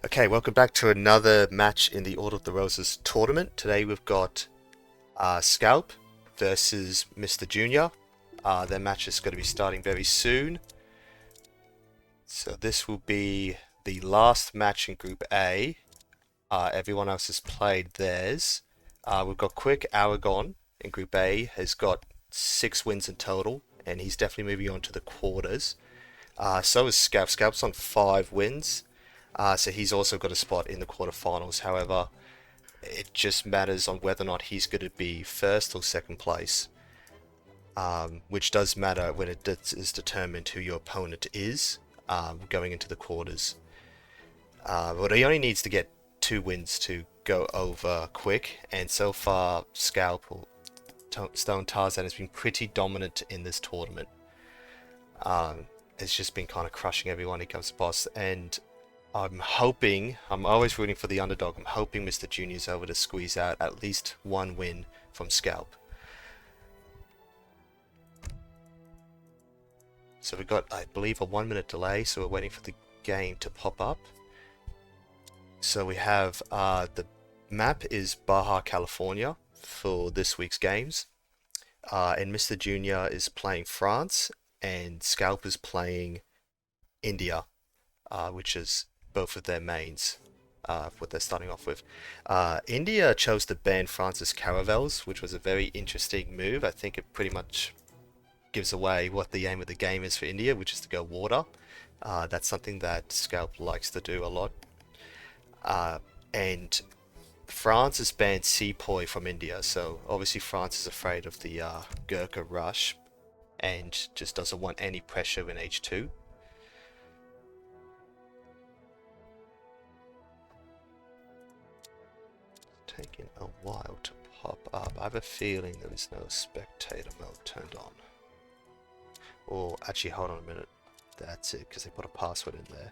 Okay, welcome back to another match in the Order of the Roses tournament. Today we've got Skalp versus Mr. Junior. Their match is going to be starting very soon. So this will be the last match in Group A. Everyone else has played theirs. We've got Quick Aragon in Group A, has got 6 wins in total, and he's definitely moving on to the quarters. So is Skalp. Skalp's on 5 wins. So he's also got a spot in the quarterfinals. However, it just matters on whether or not he's going to be first or second place, which does matter when it is determined who your opponent is going into the quarters. But he only needs to get 2 wins to go over Quick, and so far Skalp or Stone Tarzan has been pretty dominant in this tournament. It's just been kind of crushing everyone he comes to boss, and I'm always rooting for the underdog. I'm hoping Mr. Junior's over to squeeze out at least 1 win from Skalp. So we've got, I believe, a 1-minute delay, so we're waiting for the game to pop up. So we have, the map is Baja California for this week's games. And Mr. Junior is playing France, and Skalp is playing India, which is both of their mains, what they're starting off with. India chose to ban France's caravels, which was a very interesting move. I think it pretty much gives away what the aim of the game is for India, which is to go water. That's something that Skalp likes to do a lot. And France has banned Sepoy from India, so obviously France is afraid of the Gurkha rush and just doesn't want any pressure in H2. Taking a while to pop up. I have a feeling there is no spectator mode turned on. Or actually, hold on a minute. That's it, because they put a password in there.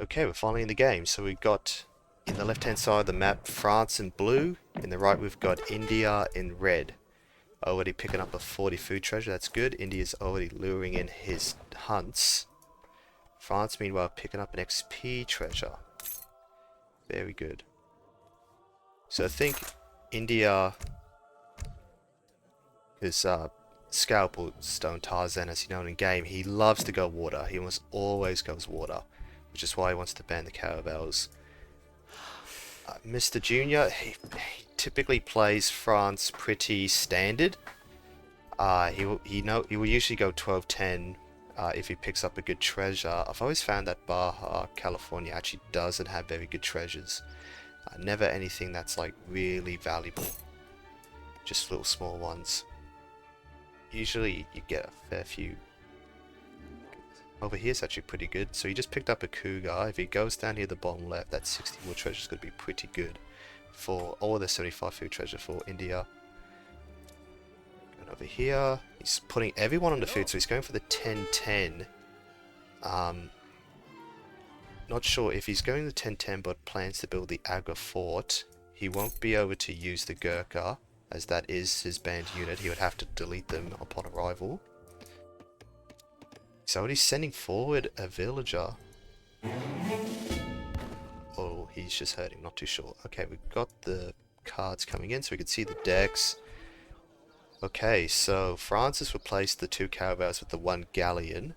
Okay, we're finally in the game. So we've got, in the left-hand side of the map, France in blue. In the right, we've got India in red. Already picking up a 40 food treasure. That's good. India's already luring in his hunts. France, meanwhile, picking up an XP treasure. Very good. So I think India, because Skalp or Stone Tarzan, as you know in game, he loves to go water. He almost always goes water, which is why he wants to ban the caravels. Mr. Junior, he typically plays France pretty standard. He will usually go 12-10 if he picks up a good treasure. I've always found that Baja California actually doesn't have very good treasures. Never anything that's like really valuable. Just little small ones. Usually you get a fair few. Over here is actually pretty good. So he just picked up a cougar. If he goes down here the bottom left, that 60 wood treasure is going to be pretty good for all the 75 food treasure for India. Going over here, he's putting everyone on the food, so he's going for the 10-10. Not sure if he's going the 10-10 but plans to build the Agra fort. He won't be able to use the Gurkha, as that is his banned unit. He would have to delete them upon arrival. So he's sending forward a villager. Oh, he's just hurting, not too sure. Okay, we've got the cards coming in so we can see the decks. Okay, so Francis replaced the 2 caravels with the 1 galleon.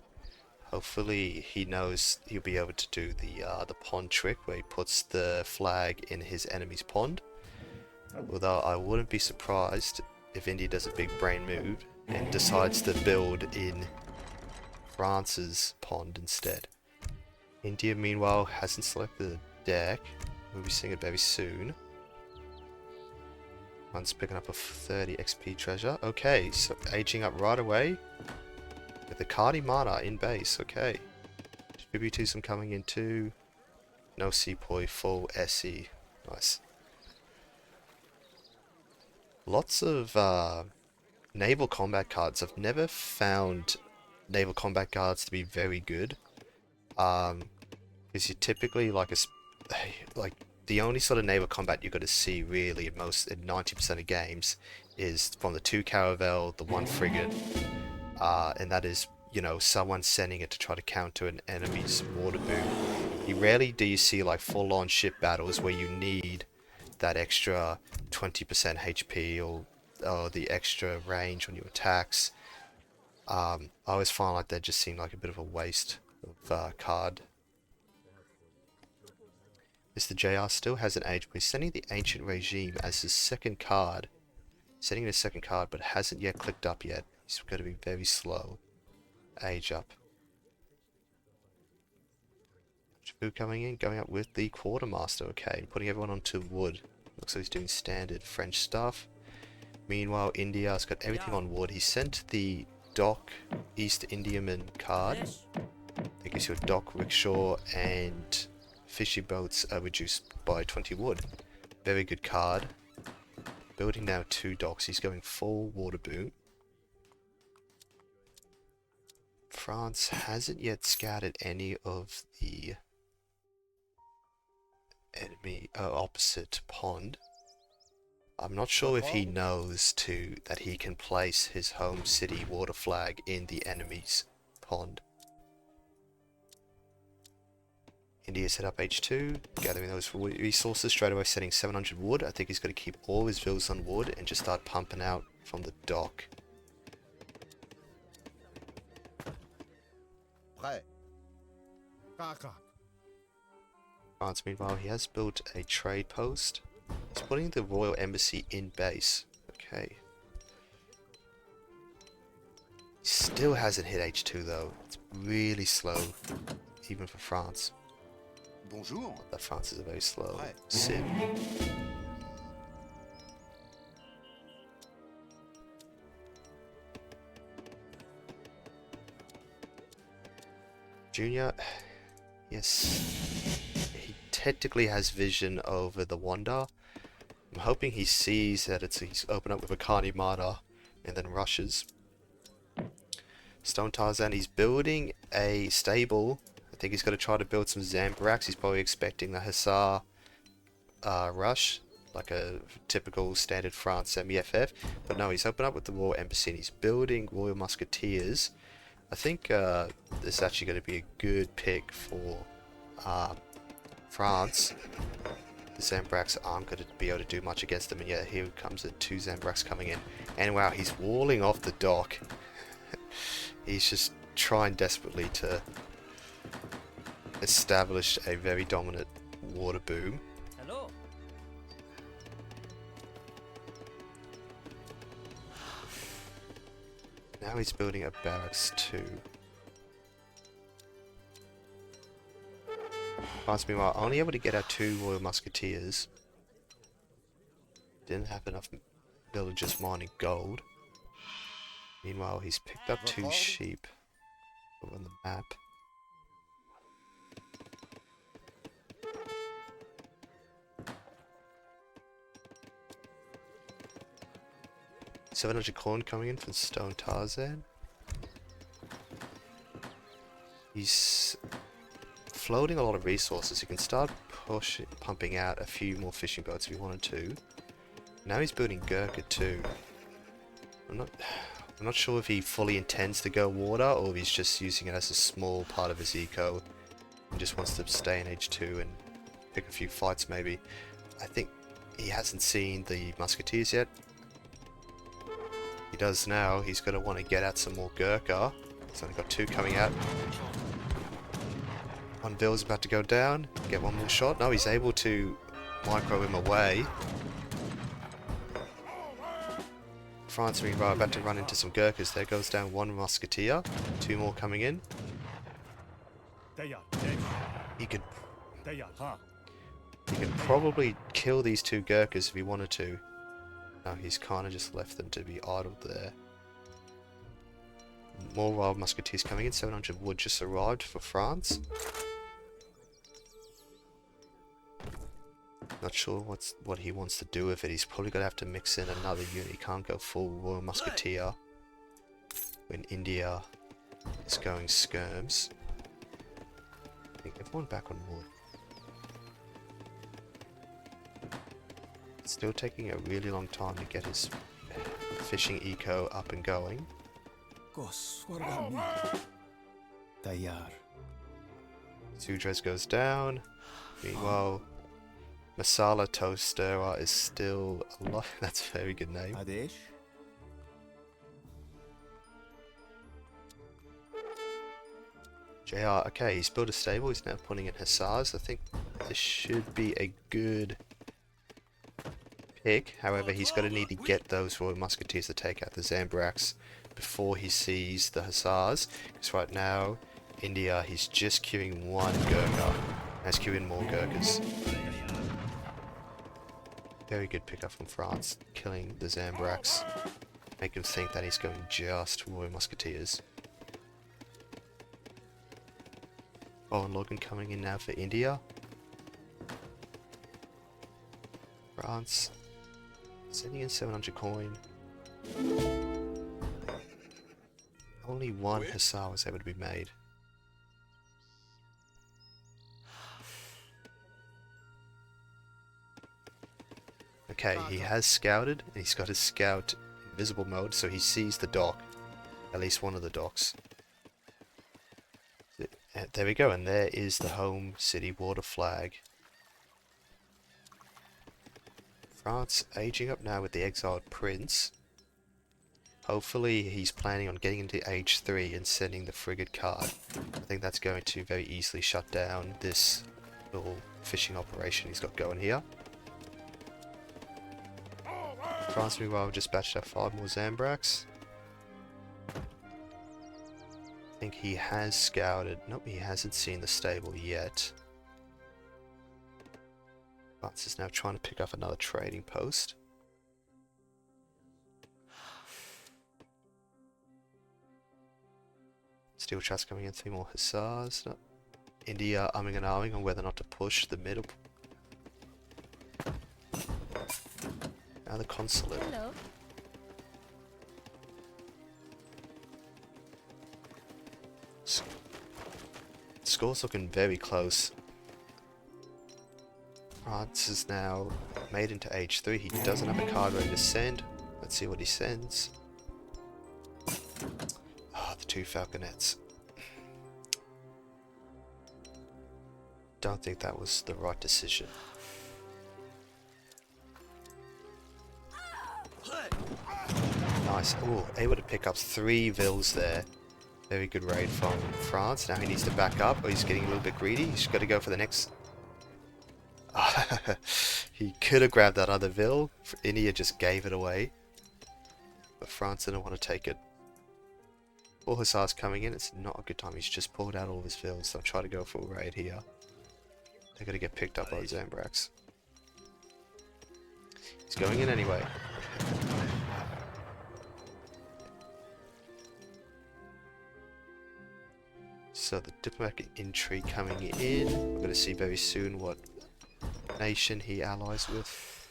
Hopefully he knows he'll be able to do the pond trick where he puts the flag in his enemy's pond. Although I wouldn't be surprised if India does a big brain move and decides to build in France's pond instead. India, meanwhile, hasn't selected a deck. We'll be seeing it very soon. One's picking up a 30 XP treasure. Okay, so aging up right away with the Cardi Mana in base. Okay. BB2 some coming in too. No Sepoy, full SE. Nice. Lots of naval combat cards. I've never found naval combat cards to be very good. Because you typically like the only sort of naval combat you're going to see really in 90% of games is from the 2 caravel, the 1 frigate, and that is, you know, someone sending it to try to counter an enemy's water boom. You rarely do you see like full-on ship battles where you need that extra 20% HP or the extra range on your attacks. I always find like they just seem like a bit of a waste of card. Mr. JR still hasn't aged, but he's sending the Ancient Regime as his second card. Sending his second card, but hasn't yet clicked up yet. He's going to be very slow. Age up. Food coming in, going up with the Quartermaster. Okay, putting everyone onto wood. Looks like he's doing standard French stuff. Meanwhile, India's got everything on wood. He sent the Dock East Indiaman card. That gives you a dock, rickshaw, and fishing boats are reduced by 20 wood. Very good card. Building now 2 docks. He's going full water boom. France hasn't yet scouted any of the enemy opposite pond. I'm not sure if he knows that he can place his home city water flag in the enemy's pond. India set up H2, gathering those resources, straight away setting 700 wood. I think he's going to keep all his villas on wood and just start pumping out from the dock. France, meanwhile, he has built a trade post. He's putting the Royal Embassy in base. Okay. He still hasn't hit H2 though. It's really slow, even for France. Bonjour. That France is a very slow sim. Junior, yes, he technically has vision over the Wanda. I'm hoping he sees that he's opened up with a Carni Martyr and then rushes. Stone Tarzan, he's building a stable. I think he's going to try to build some Zambraks. He's probably expecting the Hussar rush, like a typical standard France semi-FF. But no, he's opened up with the Royal Embassy and he's building Royal Musketeers. I think this is actually going to be a good pick for France. The Zambraks aren't going to be able to do much against them, and yet here comes the 2 Zambraks coming in. And wow, he's walling off the dock. He's just trying desperately to establish a very dominant water boom. Hello. Now he's building a barracks too. France, meanwhile, only able to get our 2 Royal Musketeers. Didn't have enough villagers mining gold. Meanwhile, he's picked up 2 sheep over on the map. $700 corn coming in from Stone Tarzan. He's floating a lot of resources. He can start pumping out a few more fishing boats if he wanted to. Now he's building Gurkha too. I'm not sure if he fully intends to go water or if he's just using it as a small part of his eco and just wants to stay in H2 and pick a few fights maybe. I think he hasn't seen the Musketeers yet. He does now. He's going to want to get out some more Gurkha. He's only got 2 coming out. One Bill's about to go down. Get one more shot. No, he's able to micro him away. France, meanwhile, about to run into some Gurkhas. There goes down 1 Musketeer. 2 more coming in. He could probably kill these 2 Gurkhas if he wanted to. No, he's kind of just left them to be idled there. More Wild Musketeers coming in. 700 wood just arrived for France. Not sure what he wants to do with it. He's probably gonna have to mix in another unit. He can't go full Royal Musketeer when India is going skirms. I think everyone back on wood. It's still taking a really long time to get his fishing eco up and going. Sudres goes down. Meanwhile, Masala Toaster is still alive. That's a very good name. JR, okay, he's built a stable. He's now putting in Hussars. I think this should be a good pick. However, he's going to need to get those Royal Musketeers to take out the Zambraks before he sees the Hussars. Because right now, India, he's just queuing one Gurkha. He's queuing more Gurkhas. Very good pickup from France, killing the Zambraks. Make him think that he's going just Royal Musketeers. Oh, and Logan coming in now for India. France. Sending in 700 coin. Only one Hussar was able to be made. Okay, he has scouted, and he's got his scout in visible mode, so he sees the dock. At least one of the docks. There we go, and there is the home city water flag. France aging up now with the exiled prince. Hopefully he's planning on getting into age 3 and sending the frigate card. I think that's going to very easily shut down this little fishing operation he's got going here. France meanwhile dispatched out 5 more Zambraks. I think he has scouted. Nope, he hasn't seen the stable yet. France is now trying to pick up another trading post. Steel Trust coming in, 3 more Hussars. No. India umming and ahhing on whether or not to push the middle. Now the consulate. Hello. Score's looking very close. France is now made into age 3. He doesn't have a card ready to send. Let's see what he sends. Ah, the 2 falconets. Don't think that was the right decision. Nice. Oh, able to pick up 3 vills there. Very good raid from France. Now he needs to back up. Oh, he's getting a little bit greedy. He's got to go for the next... He could have grabbed that other vill. India just gave it away. But France didn't want to take it. 4 Hussars coming in. It's not a good time. He's just pulled out all of his vills. So I'll try to go for a raid here. They're going to get picked up by the Zambraks. He's going in anyway. So the diplomatic intrigue coming in. We're going to see very soon what nation he allies with.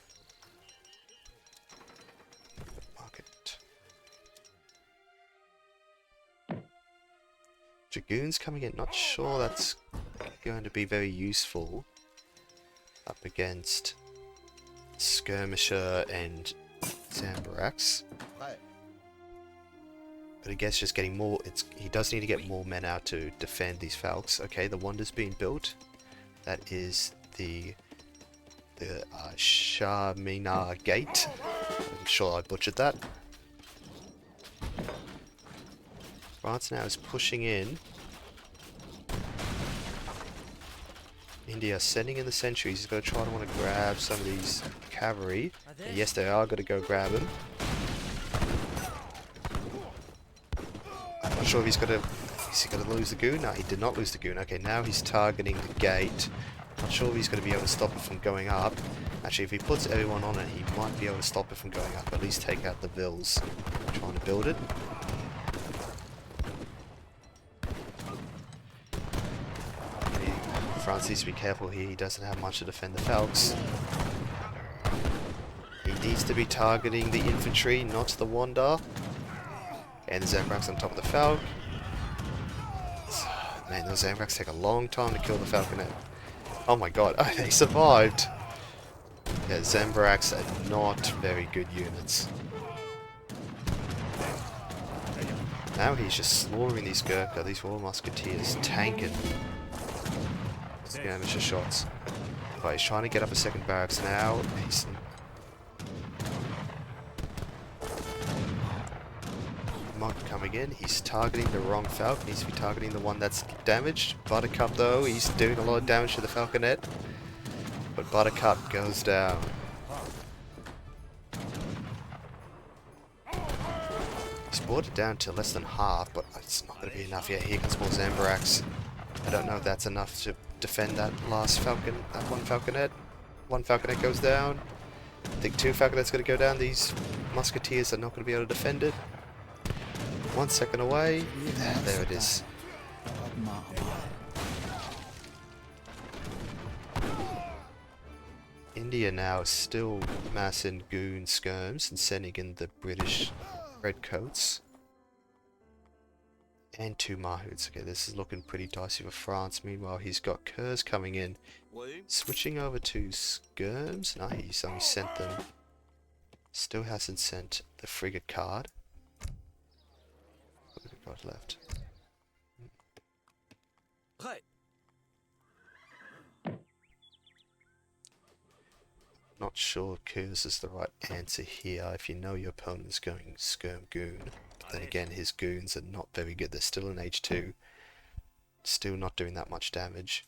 Market. Dragoons coming in. Not sure that's going to be very useful up against Skirmisher and Zambraks. But I guess just getting more, he does need to get more men out to defend these Falks. Okay, the Wonder's being built. That is the Shamina Gate. I'm sure I butchered that. France now is pushing in. India sending in the sentries. He's going to try to want to grab some of these cavalry. And yes, they are going to go grab him. Not sure if he's going to... Is he going to lose the goon? No, he did not lose the goon. Okay, now he's targeting the gate. Not sure if he's going to be able to stop it from going up. Actually, if he puts everyone on it, he might be able to stop it from going up. At least take out the vills. Trying to build it. France needs to be careful here. He doesn't have much to defend the Falks. He needs to be targeting the infantry, not the Wanda. And the Zambrax on top of the Falk. Man, those Zambrax take a long time to kill the Falconet. Oh my god, oh, they survived! Yeah, Zambrax are not very good units. Now he's just slaughtering these Gurkha, these Royal Musketeers, tanking. Skirmisher shots. But he's trying to get up a second barracks now. He's... Monk coming in, he's targeting the wrong Falcon, he needs to be targeting the one that's damaged. Buttercup though, he's doing a lot of damage to the Falconet. But Buttercup goes down. He's brought it down to less than half, but it's not going to be enough yet. Here comes more Zambrax. I don't know if that's enough to defend that last Falcon, that one Falconet. One Falconet goes down. I think two Falconets going to go down. These Musketeers are not going to be able to defend it. 1 second away. There it is. India now is still massing goon skirms and sending in the British redcoats. And 2 Mahouts. Okay, this is looking pretty dicey for France. Meanwhile, he's got Kurs coming in. Switching over to skirms. No, he's only sent them. Still hasn't sent the frigate card. What have we got left? Not sure Kurs is the right answer here if you know your opponent is going skirm goon. But then again, his goons are not very good. They're still in H2. Still not doing that much damage.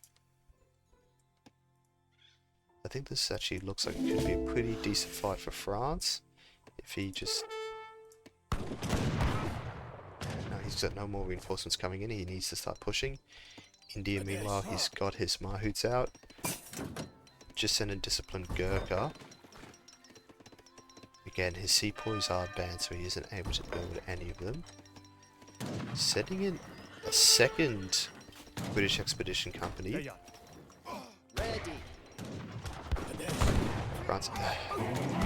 I think this actually looks like it could be a pretty decent fight for France. If he just... No, he's got no more reinforcements coming in. He needs to start pushing. India, meanwhile, he's got his Mahouts out. Just sent a disciplined Gurkha. Again, his sepoys are banned, so he isn't able to build any of them. Sending in a second British Expedition Company. France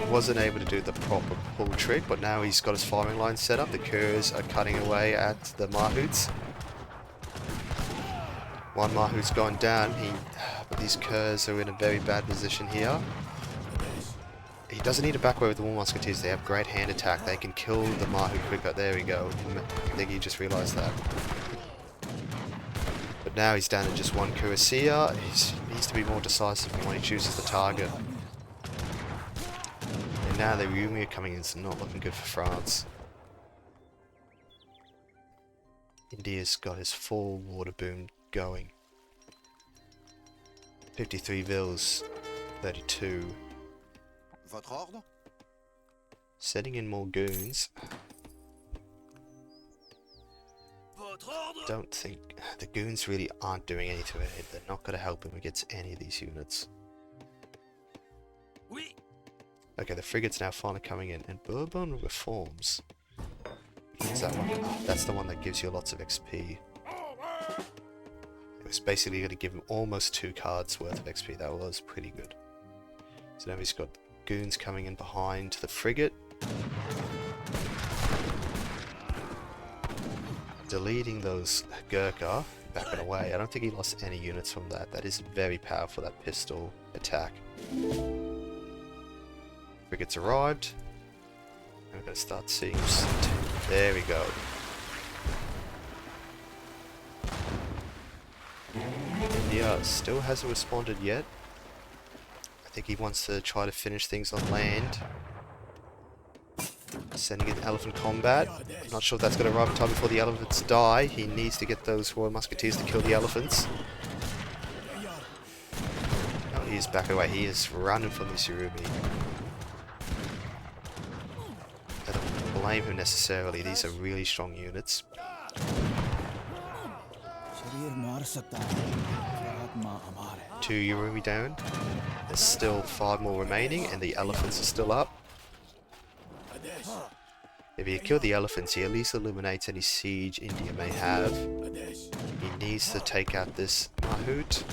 wasn't able to do the proper pull trick, but now he's got his firing line set up. The Kurs are cutting away at the Mahouts. One Mahout's gone down. But these Kurs are in a very bad position here. He doesn't need to back away with the War Musketeers. They have great hand attack. They can kill the Mahout quicker. There we go. I think he just realised that. But now he's down to just one cuirassier. He needs to be more decisive when he chooses the target. And now the Yumi are coming in. It's not looking good for France. India's got his full water boom going. 53 vills, 32. Votre ordre? Setting in more goons. Don't think the goons really aren't doing anything. They're not going to help him against any of these units. Okay, the frigate's now finally coming in, and Bourbon reforms. What's that one? Oh, that's the one that gives you lots of XP. It was basically going to give him almost 2 cards worth of XP. That was pretty good. So now he's got goons coming in behind the frigate. Deleting those Gurkha, backing away. I don't think he lost any units from that. That is very powerful, that pistol attack. Frigates arrived. I'm going to start seeing... There we go. India still hasn't responded yet. I think he wants to try to finish things on land. Sending in elephant combat. I'm not sure if that's going to arrive in time before the elephants die. He needs to get those Royal Musketeers to kill the elephants. Oh, he is backing away. He is running from this Urumi. I don't blame him necessarily. These are really strong units. 2 Urumi down. There's still 5 more remaining, and the elephants are still up. If he kill the elephants, he at least eliminates any siege India may have. He needs to take out this Mahout.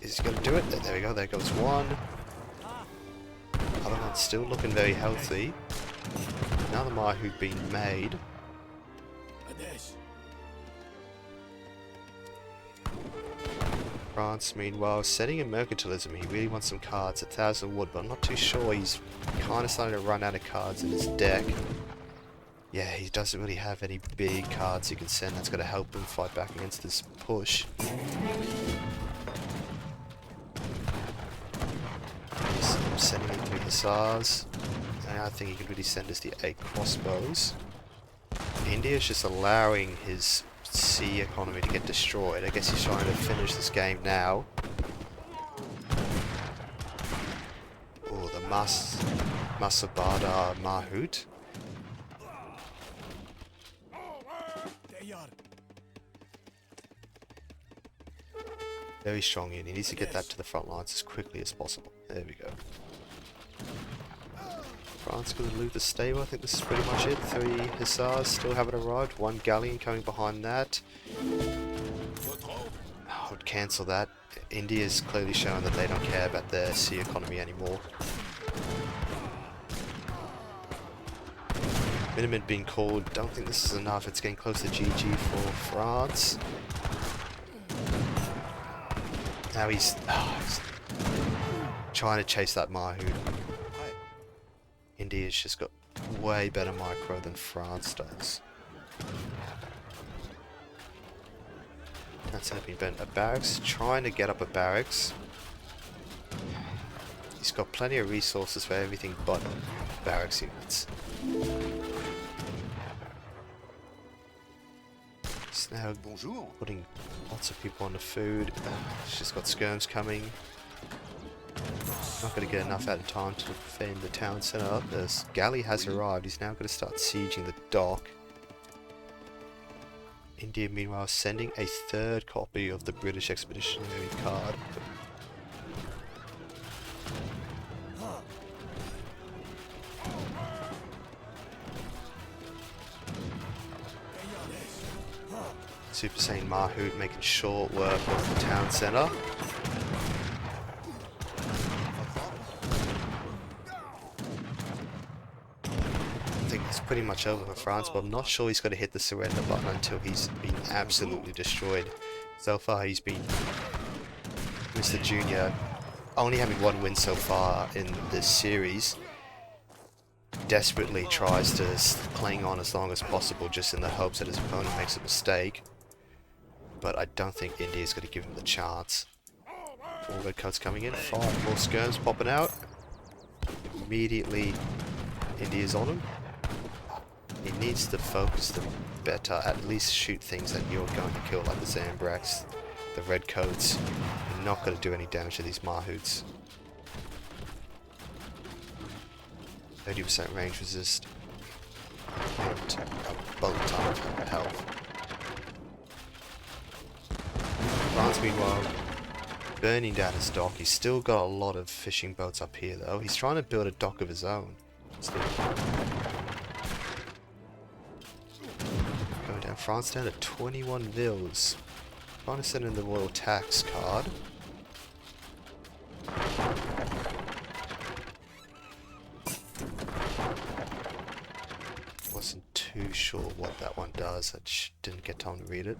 Is he going to do it? There we go, there goes one. Other one's still looking very healthy. Another Mahout being made. France, meanwhile, setting in mercantilism. He really wants some cards, 1,000 wood, but I'm not too sure. He's kind of starting to run out of cards in his deck. Yeah, he doesn't really have any big cards he can send that's going to help him fight back against this push. He's sending in 3 hussars. And I think he could really send us the 8 crossbows. India's just allowing his sea economy to get destroyed. I guess he's trying to finish this game now. Oh, the Masabada Mahout. Very strong in. He needs to get that to the front lines as quickly as possible. There we go. France going to loot the stable. I think this is pretty much it. 3 hussars still haven't arrived. 1 galleon coming behind that. I would cancel that. India's clearly showing that they don't care about their sea economy anymore. Minimum being called. Don't think this is enough. It's getting close to GG for France. Now he's trying to chase that Mahout. India's just got way better micro than France does. That's helping Ben. A barracks, trying to get up a barracks. He's got plenty of resources for everything but barracks units. He's now putting lots of people on the food. He's just got skirms coming. Not going to get enough out of time to defend the town centre. The galley has arrived. He's now going to start sieging the dock. India, meanwhile, sending a 3rd copy of the British Expeditionary card. Super Saiyan Mahout making short work of the town centre. Pretty much over for France, but I'm not sure he's going to hit the surrender button until he's been absolutely destroyed. So far he's been Mr. Junior, only having 1 win so far in this series, desperately tries to cling on as long as possible just in the hopes that his opponent makes a mistake. But I don't think India's going to give him the chance. 4 red coats coming in, 5 more skirms popping out. Immediately India's on him. He needs to focus them better, at least shoot things that you're going to kill, like the Zambraks, the red coats. You're not going to do any damage to these Mahouts. 30% range resist. And a boat ton of health. France, meanwhile, burning down his dock. He's still got a lot of fishing boats up here, though. He's trying to build a dock of his own. Going down, France down to 21 vils. Trying to send in the royal tax card. Wasn't too sure what that one does. I didn't get time to read it.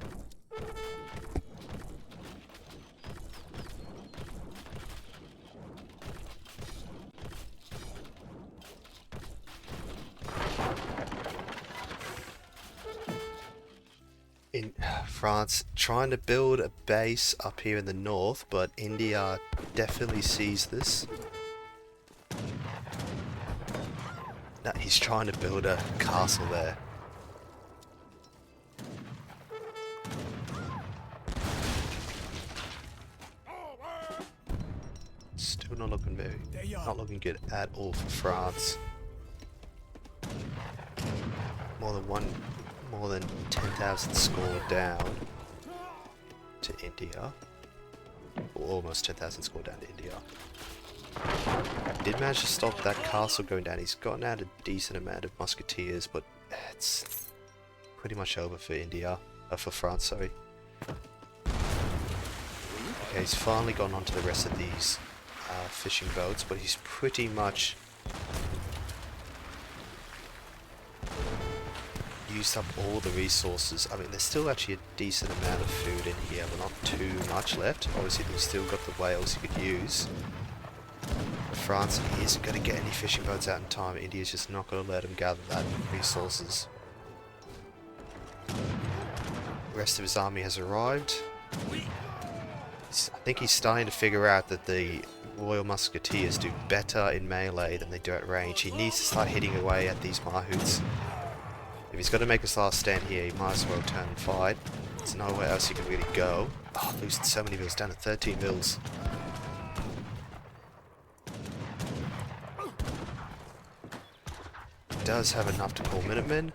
In France, trying to build a base up here in the north, but India definitely sees this. No, he's trying to build a castle there. Still not looking not looking good at all for France. More than 10,000 score down to India. Or almost 10,000 score down to India. Did manage to stop that castle going down. He's gotten out a decent amount of musketeers, but it's pretty much over for India. For France, sorry. Okay, he's finally gone on to the rest of these fishing boats, but he's pretty much used up all the resources. I mean, there's still actually a decent amount of food in here, but not too much left. Obviously, we've still got the whales you could use. France isn't going to get any fishing boats out in time. India's just not going to let him gather that resources. The rest of his army has arrived. I think he's starting to figure out that the Royal Musketeers do better in melee than they do at range. He needs to start hitting away at these Mahouts. If he's got to make his last stand here, he might as well turn and fight. There's nowhere else he can really go. Oh, losing so many mils, down to 13 mils. He does have enough to call Minutemen.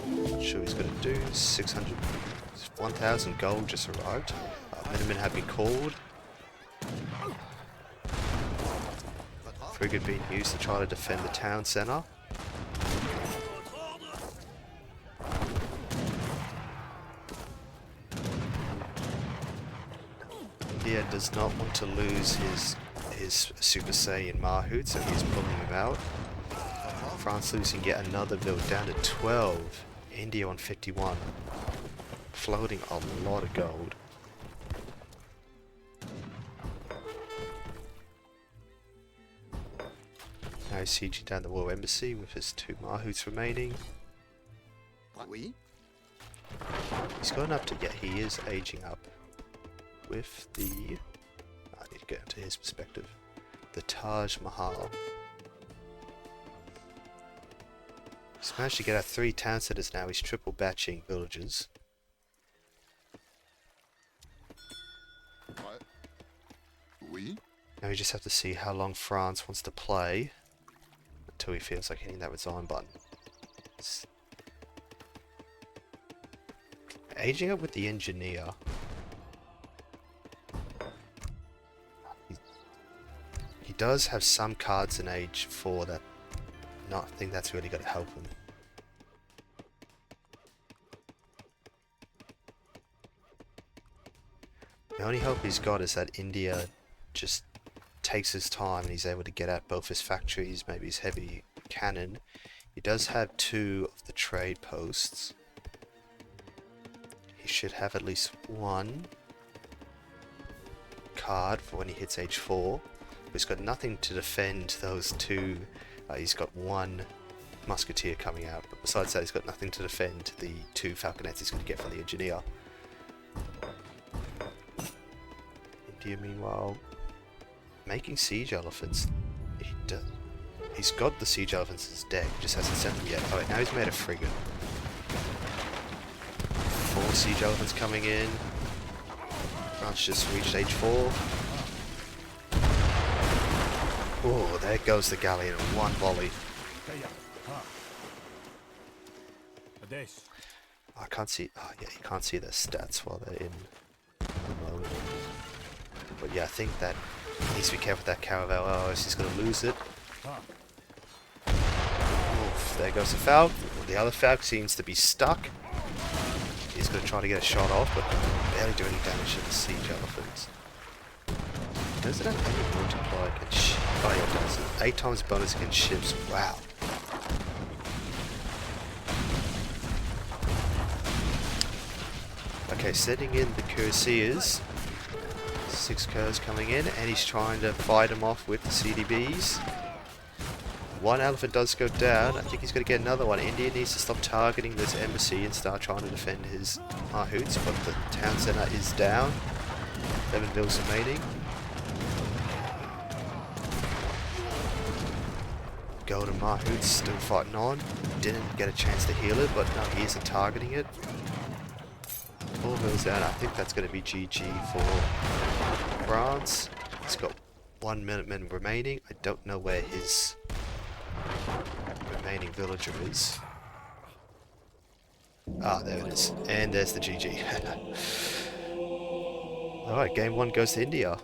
Not sure he's going to do. 600, 1,000 gold just arrived. Minutemen have been called. Frigate being used to try to defend the town centre. India does not want to lose his Super Saiyan Mahout, so he's pulling him out. France losing yet another build, down to 12. India on 51. Floating a lot of gold. Now he's sieging down the Royal Embassy with his 2 Mahouts remaining. Oui. He's gone up to, yeah, he is aging up with the, I need to get into his perspective, the Taj Mahal. He's managed to get out 3 town centers now. He's triple batching villages. Oui. Now we just have to see how long France wants to play until he feels like hitting that resign button. Aging up with the engineer. He does have some cards in age 4 that I think that's really going to help him. The only hope he's got is that India just takes his time and he's able to get at both his factories, maybe his heavy cannon. He does have 2 of the trade posts. He should have at least 1 card for when he hits age 4. But he's got nothing to defend those 2. He's got 1 musketeer coming out, but besides that he's got nothing to defend the 2 falconets he's going to get from the engineer. India meanwhile making siege elephants. He's got the siege elephants in his deck, he just hasn't sent them yet. Oh wait, now he's made a frigate. 4 siege elephants coming in. France just reached age 4. Oh, there goes the galleon in 1 volley. I can't see. Oh yeah, you can't see their stats while they're in mode. But yeah, I think that he needs to be careful with that caravel. Oh, he's going to lose it. Oof, there goes the Falc. The other Falc seems to be stuck. He's going to try to get a shot off, but barely do any damage to the siege elephants. Does it have any multiplier against ships? Oh yeah, it does. 8 times bonus against ships. Wow. Okay, setting in the cuirassiers. 6 curs coming in, and he's trying to fight him off with the CDBs. 1 elephant does go down. I think he's going to get another one. India needs to stop targeting this embassy and start trying to defend his Mahouts, but the town centre is down. 7 mils remaining. Golden Mahouts still fighting on. Didn't get a chance to heal it, but no, he isn't targeting it. 4 mils down. I think that's going to be GG for France. He's got 1 Minuteman remaining. I don't know where his remaining villager is. Ah, there it is. And there's the GG. Alright, game 1 goes to India.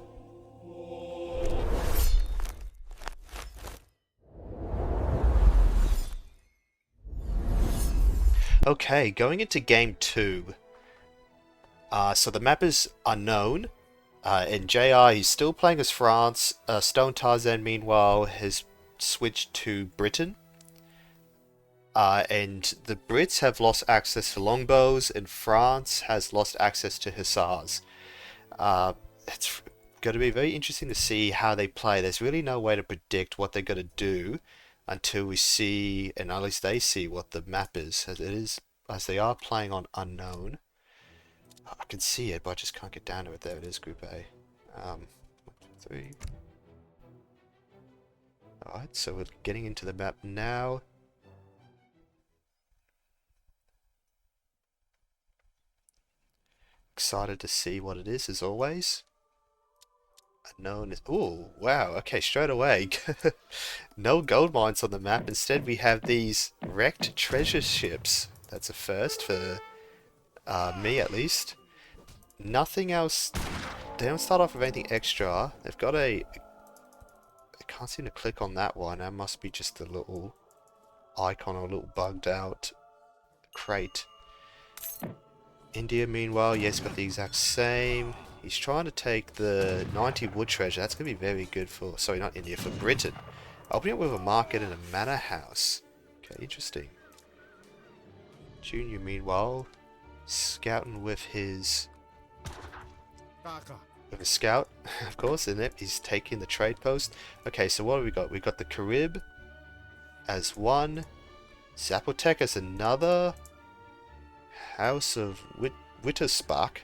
Okay, going into game 2. So the map is unknown. In JR, he's still playing as France. Stone Tarzan, meanwhile, has switched to Britain. And the Brits have lost access to longbows, and France has lost access to hussars. It's going to be very interesting to see how they play. There's really no way to predict what they're going to do until we see, and at least they see, what the map is, as they are playing on unknown. I can see it, but I just can't get down to it. There it is, Group A. 1, 2, 3. Alright, so we're getting into the map now. Excited to see what it is, as always. Unknown is... Oh, wow, okay, straight away. No gold mines on the map. Instead, we have these wrecked treasure ships. That's a first for me, at least. Nothing else. They don't start off with anything extra. They've got a... I can't seem to click on that one. That must be just a little icon or a little bugged out crate. India, meanwhile, yes, got the exact same. He's trying to take the 90 wood treasure. That's going to be very good for... Sorry, not India, for Britain. Opening up with a market and a manor house. Okay, interesting. Junior, meanwhile, scouting with his... With a scout, of course, isn't it? He's taking the trade post. Okay, so what have we got? We've got the Carib as one. Zapotec as another. House of Wittersbach.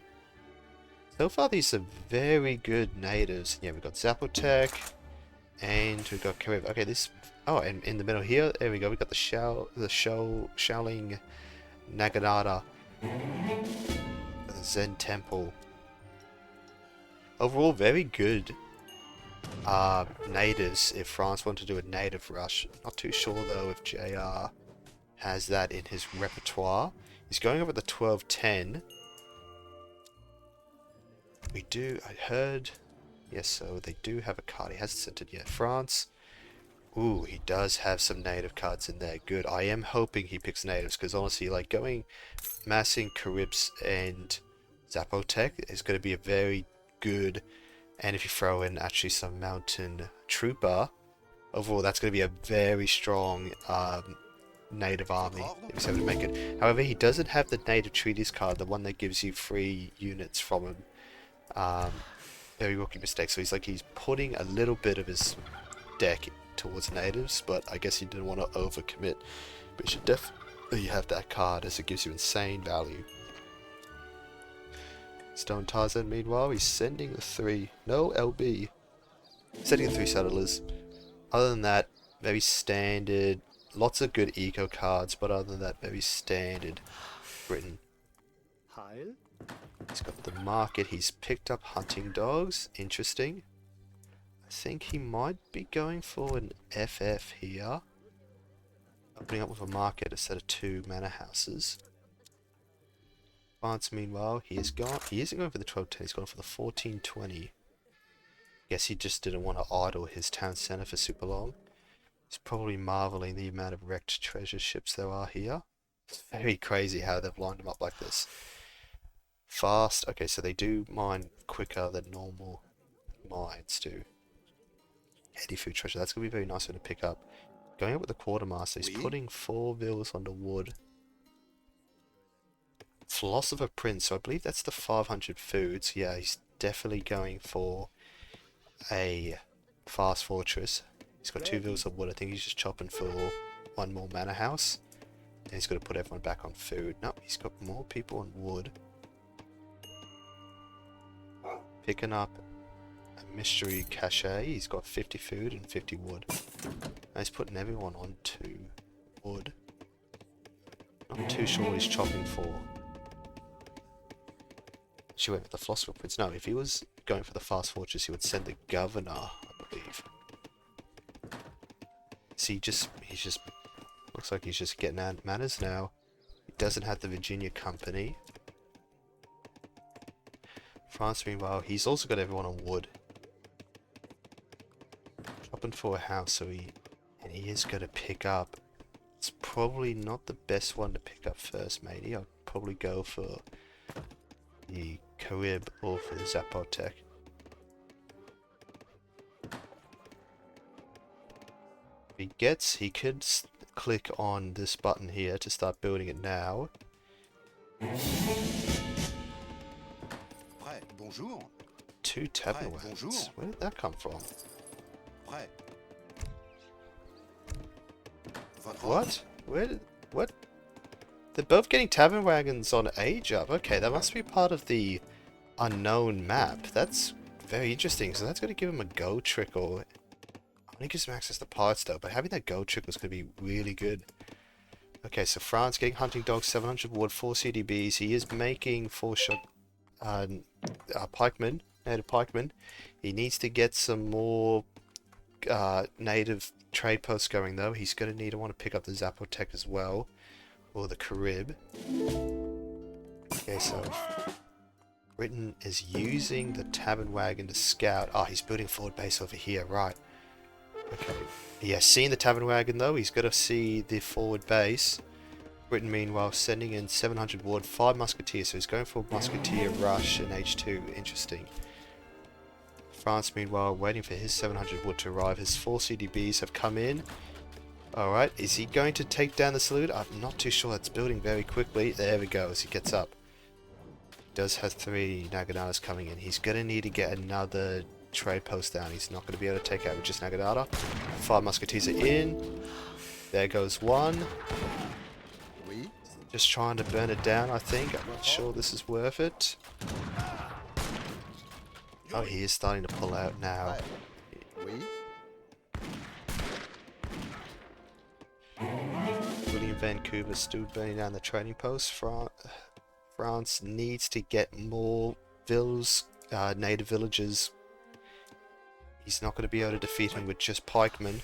So far, these are very good natives. Yeah, we've got Zapotec. And we've got Carib. Okay, this... Oh, and in the middle here, there we go. We've got the Shaoling Naginata. The Zen Temple. Overall, very good natives if France wanted to do a native rush. Not too sure, though, if JR has that in his repertoire. He's going over the 1210. We do... I heard... Yes, so they do have a card. He hasn't sent it yet. France. Ooh, he does have some native cards in there. Good. I am hoping he picks natives, because honestly, like, massing Caribs and Zapotec is going to be a very good, and if you throw in actually some mountain trooper, overall that's going to be a very strong native army if he's able to make it. However, he doesn't have the native treaties card, the one that gives you free units from him. Very rookie mistake. So he's putting a little bit of his deck towards natives, but I guess he didn't want to overcommit. But you should definitely have that card, as it gives you insane value. Stone Tarzan, meanwhile, he's sending the 3. No LB. Sending the 3 settlers. Other than that, very standard. Lots of good eco cards, but other than that, very standard Britain. He's got the market. He's picked up hunting dogs. Interesting. I think he might be going for an FF here. Opening up with a market instead of 2 manor houses. France, meanwhile, he isn't going for the 1210, he's going for the 1420. Guess he just didn't want to idle his town centre for super long. He's probably marvelling the amount of wrecked treasure ships there are here. It's very crazy how they've lined them up like this. Fast. Okay, so they do mine quicker than normal mines do. Heady food treasure. That's going to be very nice one to pick up. Going up with the quartermaster. He's putting 4 villas onto wood. Philosopher Prince. So I believe that's the 500 foods. Yeah, he's definitely going for a fast fortress. He's got 2 villas of wood. I think he's just chopping for 1 more manor house. And he's going to put everyone back on food. No, he's got more people on wood. Picking up a mystery cache. He's got 50 food and 50 wood. And he's putting everyone onto wood. Not too sure what he's chopping for. She went with the Philosopher Prince. No, if he was going for the fast fortress, he would send the governor, I believe. See, he's just looks like he's just getting out manners now. He doesn't have the Virginia Company. France, meanwhile, he's also got everyone on wood. Chopping for a house, so he is going to pick up. It's probably not the best one to pick up first, matey. I'd probably go for the Carib or for the Zapotec. He could click on this button here to start building it now. Prêt. Bonjour. 2 tavern Bonjour. wagons. Where did that come from? Prêt. Votre What? What? They're both getting tavern wagons on age up. Okay, that must be part of the unknown map. That's very interesting. So that's going to give him a gold trickle. Only gives him access to parts though, but having that gold trickle is going to be really good. Okay, so France getting hunting dogs, 700 wood, 4 CDBs. He is making 4-shot pikemen, native pikemen. He needs to get some more native trade posts going though. He's going to want to pick up the Zapotec as well, or the Carib. Okay, so Britain is using the tavern wagon to scout. Oh, he's building a forward base over here, right. Okay, yeah, seeing the tavern wagon though, he's got to see the forward base. Britain, meanwhile, sending in 700 wood, 5 musketeers, so he's going for a musketeer rush in H2. Interesting. France, meanwhile, waiting for his 700 wood to arrive. His 4 CDBs have come in. Alright, is he going to take down the salute? I'm not too sure. It's building very quickly. There we go, as he gets up. He does have 3 Naganatas coming in. He's going to need to get another trade post down. He's not going to be able to take out with just Naganata. 5 musketeers are in. There goes 1. Oui. Just trying to burn it down, I think. I'm not sure this is worth it. Oh, he is starting to pull out now. Oui. William Vancouver still burning down the trading post. France needs to get more native villagers. He's not going to be able to defeat him with just pikemen.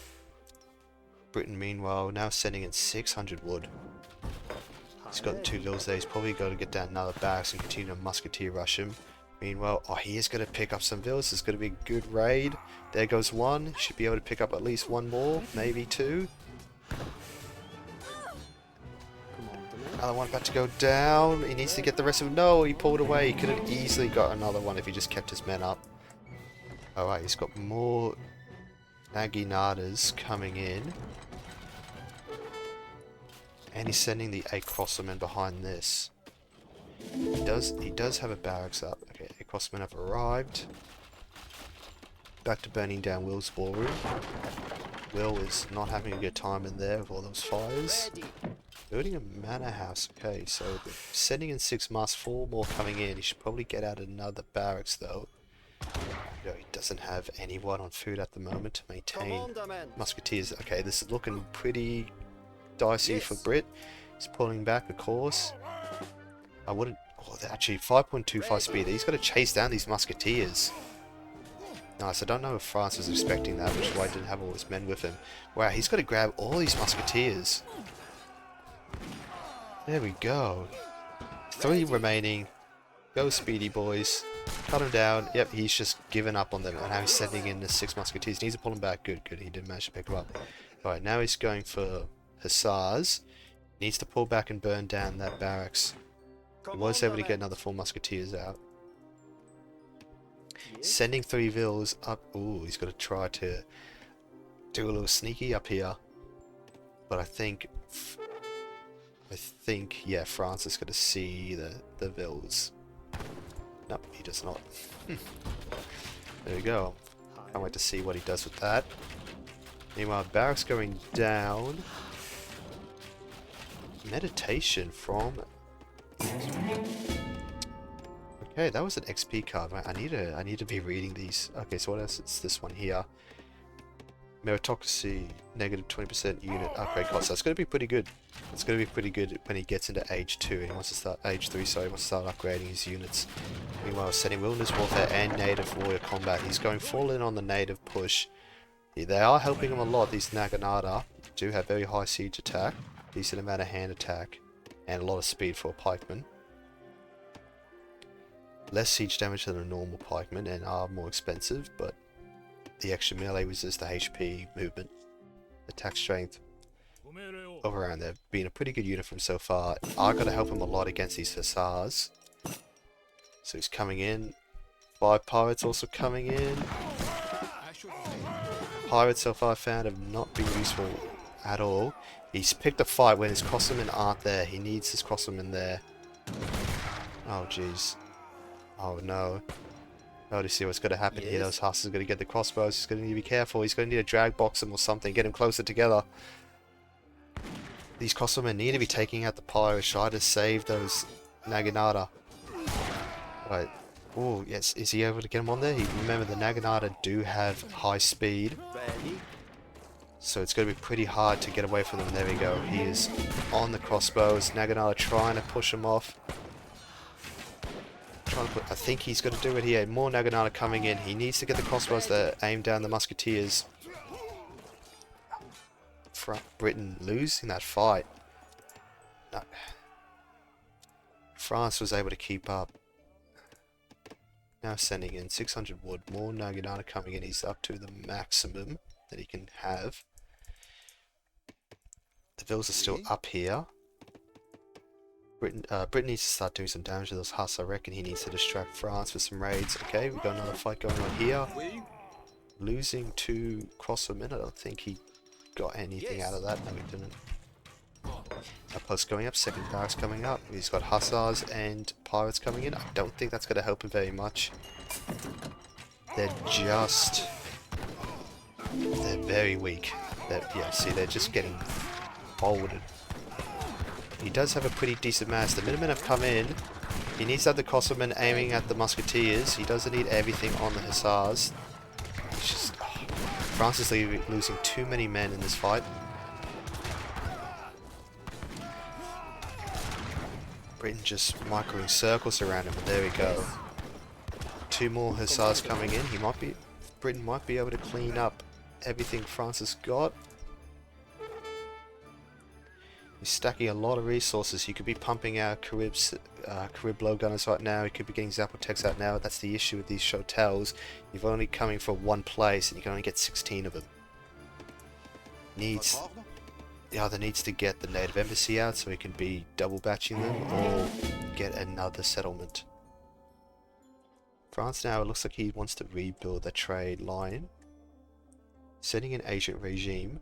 Britain, meanwhile, now sending in 600 wood. He's got the 2 villas there. He's probably got to get down another barracks and continue to musketeer rush him. Meanwhile, oh, he is going to pick up some villas. It's going to be a good raid. There goes 1. Should be able to pick up at least 1 more, maybe 2. Another one about to go down. He needs to get the rest of them. No, he pulled away. He could have easily got another one if he just kept his men up. Alright, he's got more Naginatas coming in. And he's sending the 8 crossmen behind this. He does have a barracks up. Okay, 8 crossmen have arrived. Back to burning down Will's ballroom. Will is not having a good time in there with all those fires. Building a manor house. Okay, so sending in 6 masks, 4 more coming in. He should probably get out another barracks though. No, he doesn't have anyone on food at the moment to maintain musketeers. Okay, this is looking pretty dicey for Brit. He's pulling back, of course. I wouldn't... Oh, they're actually 5.25 speed. He's got to chase down these musketeers. Nice, I don't know if France was expecting that, which is why he didn't have all his men with him. Wow, he's got to grab all these musketeers. There we go. 3 remaining. Go speedy boys. Cut him down. Yep, he's just given up on them. And now he's sending in the 6 musketeers. He needs to pull him back. Good, good. He did manage to pick him up. Alright, now he's going for hussars. Needs to pull back and burn down that barracks. He was able to get another 4 musketeers out. Sending 3 vills up. Ooh, he's got to try to do a little sneaky up here. But I think, yeah, France is going to see the vills. Nope, he does not. There we go. Can't wait to see what he does with that. Meanwhile, barracks going down. Meditation from... Okay, that was an XP card. Right? I need to be reading these. Okay, so what else? It's this one here. Meritocracy, negative 20% unit upgrade cost. That's going to be pretty good. It's going to be pretty good when he gets into age 2 and he wants to start age 3. Sorry, he wants to start upgrading his units. Meanwhile, setting wilderness warfare and native warrior combat. He's going full in on the native push. Yeah, they are helping him a lot. These Naginata do have very high siege attack, decent amount of hand attack, and a lot of speed for a pikeman. Less siege damage than a normal pikeman and are more expensive, but the extra melee resist, the HP movement, attack strength of around there. Being a pretty good unit from so far. I've got to help him a lot against these hussars. So he's coming in. 5 pirates also coming in. pirates so far found have not been useful at all. He's picked a fight when his crossbowmen aren't there. He needs his crossbowmen there. Oh jeez. Oh no. Oh, to see what's going to happen here. Those hussars are going to get the crossbows. He's going to need to be careful. He's going to need to drag box him or something. Get him closer together. These crossbowmen need to be taking out the pirates. Try to save those Naginata. Right. Oh, yes. Is he able to get him on there? Remember, the Naginata do have high speed. So it's going to be pretty hard to get away from them. There we go. He is on the crossbows. Naginata trying to push him off. I think he's going to do it here. More Naginata coming in. He needs to get the crossbows that aim down the musketeers. Britain losing that fight. No. France was able to keep up. Now sending in 600 wood. More Naginata coming in. He's up to the maximum that he can have. The vills are still up here. Britain needs to start doing some damage to those huss. I reckon he needs to distract France with some raids. Okay, we've got another fight going on here. Losing 2 crossbowmen. I don't think he got anything out of that. No, he didn't. Outpost going up. Second barracks coming up. He's got hussars and pirates coming in. I don't think that's going to help him very much. They're very weak. Yeah, see, they're just getting folded. He does have a pretty decent mass. The Minutemen have come in. He needs to have the crossbowmen aiming at the musketeers. He doesn't need everything on the hussars. It's just... France is losing too many men in this fight. Britain just microing circles around him, and there we go. 2 more hussars coming in. Britain might be able to clean up everything France has got. He's stacking a lot of resources. He could be pumping out Carib blowgunners right now. He could be getting Zapoteks out now. That's the issue with these Chotels. You're only coming from one place and you can only get 16 of them. He either needs to get the native embassy out so he can be double batching them, or get another settlement. France now, it looks like he wants to rebuild the trade line. Sending an agent regime.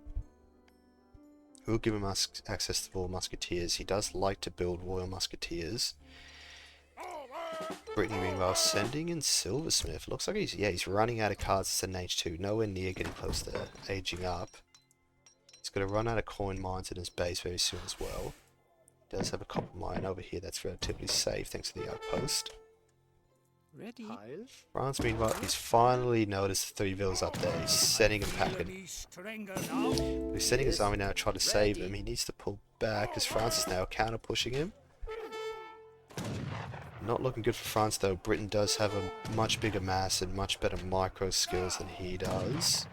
Who will give him access to all musketeers. He does like to build royal musketeers. Britain meanwhile sending in silversmith. Looks like he's running out of cards. It's an H2. Nowhere near getting close to aging up. He's going to run out of coin mines in his base very soon as well. He does have a copper mine over here that's relatively safe thanks to the outpost. Ready. France meanwhile, he's finally noticed the 3 vills up there. He's sending and packing. He's sending his army now to try to save him. He needs to pull back as France is now counter pushing him. Not looking good for France though. Britain does have a much bigger mass and much better micro skills than he does.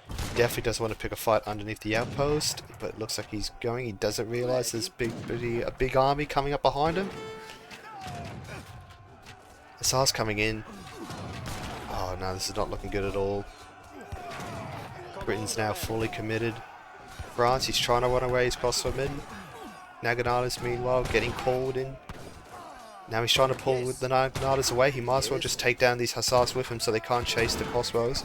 He definitely doesn't want to pick a fight underneath the outpost, but it looks like he's going. He doesn't realise there's a big army coming up behind him. Hussars coming in. Oh no, this is not looking good at all. Britain's now fully committed. France, he's trying to run away his crossbowmen. Naginata's meanwhile getting pulled in. Now he's trying to pull the Naginatas away. He might as well just take down these hussars with him so they can't chase the crossbows.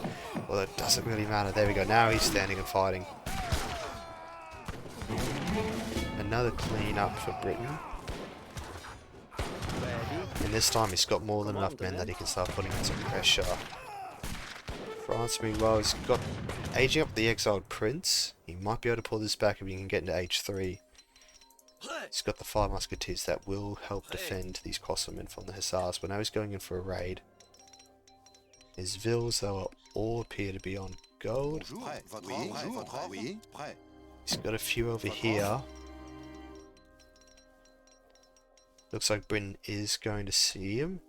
Well, it doesn't really matter. There we go. Now he's standing and fighting. Another clean up for Britain. And this time he's got more than enough men that he can start putting in some pressure. France meanwhile has got aging up the exiled prince. He might be able to pull this back if he can get into H3. He's got the 5 musketeers that will help defend these crossbowmen from the hussars, but now he's going in for a raid. His vills though all appear to be on gold. He's got a few over here. Looks like Britain is going to see him.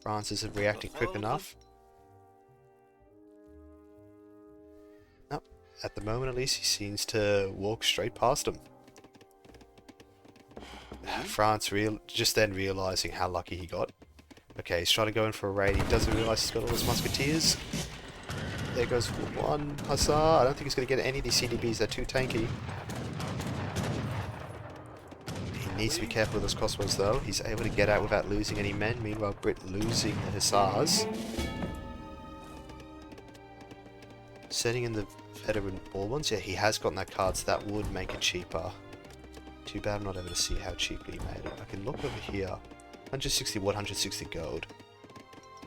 France isn't reacting quick enough. Nope. At the moment at least he seems to walk straight past him. France just then realising how lucky he got. Okay, he's trying to go in for a raid. He doesn't realise he's got all his musketeers. There goes 1 hussar. I don't think he's going to get any of these CDBs. They're too tanky. Needs to be careful with those crossbows though. He's able to get out without losing any men. Meanwhile, Brit losing the hussars. Sending in the veteran war ones. Yeah, he has gotten that card, so that would make it cheaper. Too bad I'm not able to see how cheaply he made it. I can look over here. 160 wood, 160 gold.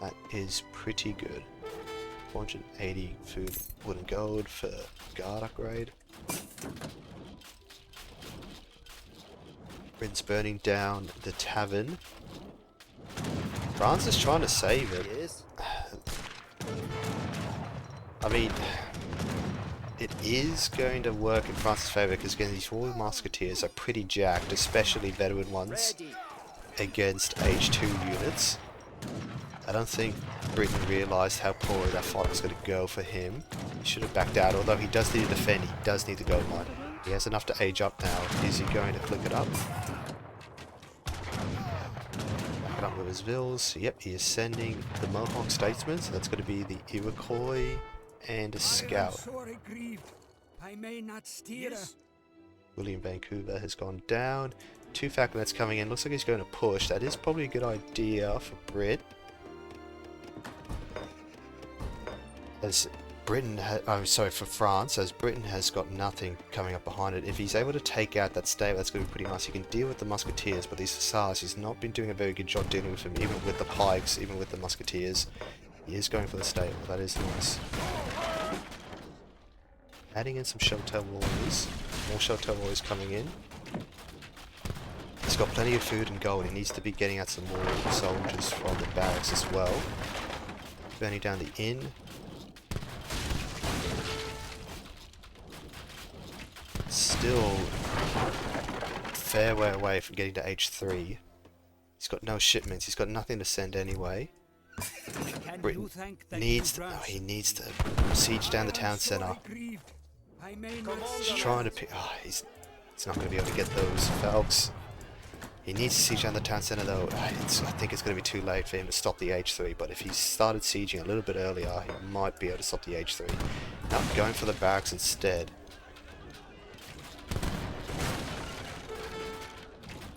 That is pretty good. 480 food, wood and gold for guard upgrade. Britain's burning down the tavern. France is trying to save it. Yes. I mean, it is going to work in France's favour because again these Royal Musketeers are pretty jacked, especially veteran ones, against H2 units. I don't think Britain realised how poorly that fight was going to go for him. He should have backed out, although he does need to defend, he does need the gold mine. He has enough to age up now. Is he going to flick it up? Back it up with his vills. Yep, he is sending the Mohawk Statesman, so that's going to be the Iroquois and a Skalp. I may not steer. William Vancouver has gone down. 2 Falconets coming in. Looks like he's going to push. That is probably a good idea for Brit. As Britain, for France, as Britain has got nothing coming up behind it. If he's able to take out that stable, that's going to be pretty nice. He can deal with the Musketeers, but these Hussars, he's not been doing a very good job dealing with them, even with the Pikes, even with the Musketeers. He is going for the stable. That is nice. Adding in some Shelter Warriors. More Shelter Warriors coming in. He's got plenty of food and gold. He needs to be getting out some more soldiers from the barracks as well. Burning down the inn. Still fair way away from getting to H3. He's got no shipments. He's got nothing to send anyway. Britain needs to, he needs to siege down the town centre. He's trying to pick. Oh, he's not going to be able to get those Falks. He needs to siege down the town centre though. I think it's going to be too late for him to stop the H3. But if he started sieging a little bit earlier, he might be able to stop the H3. Now going for the barracks instead.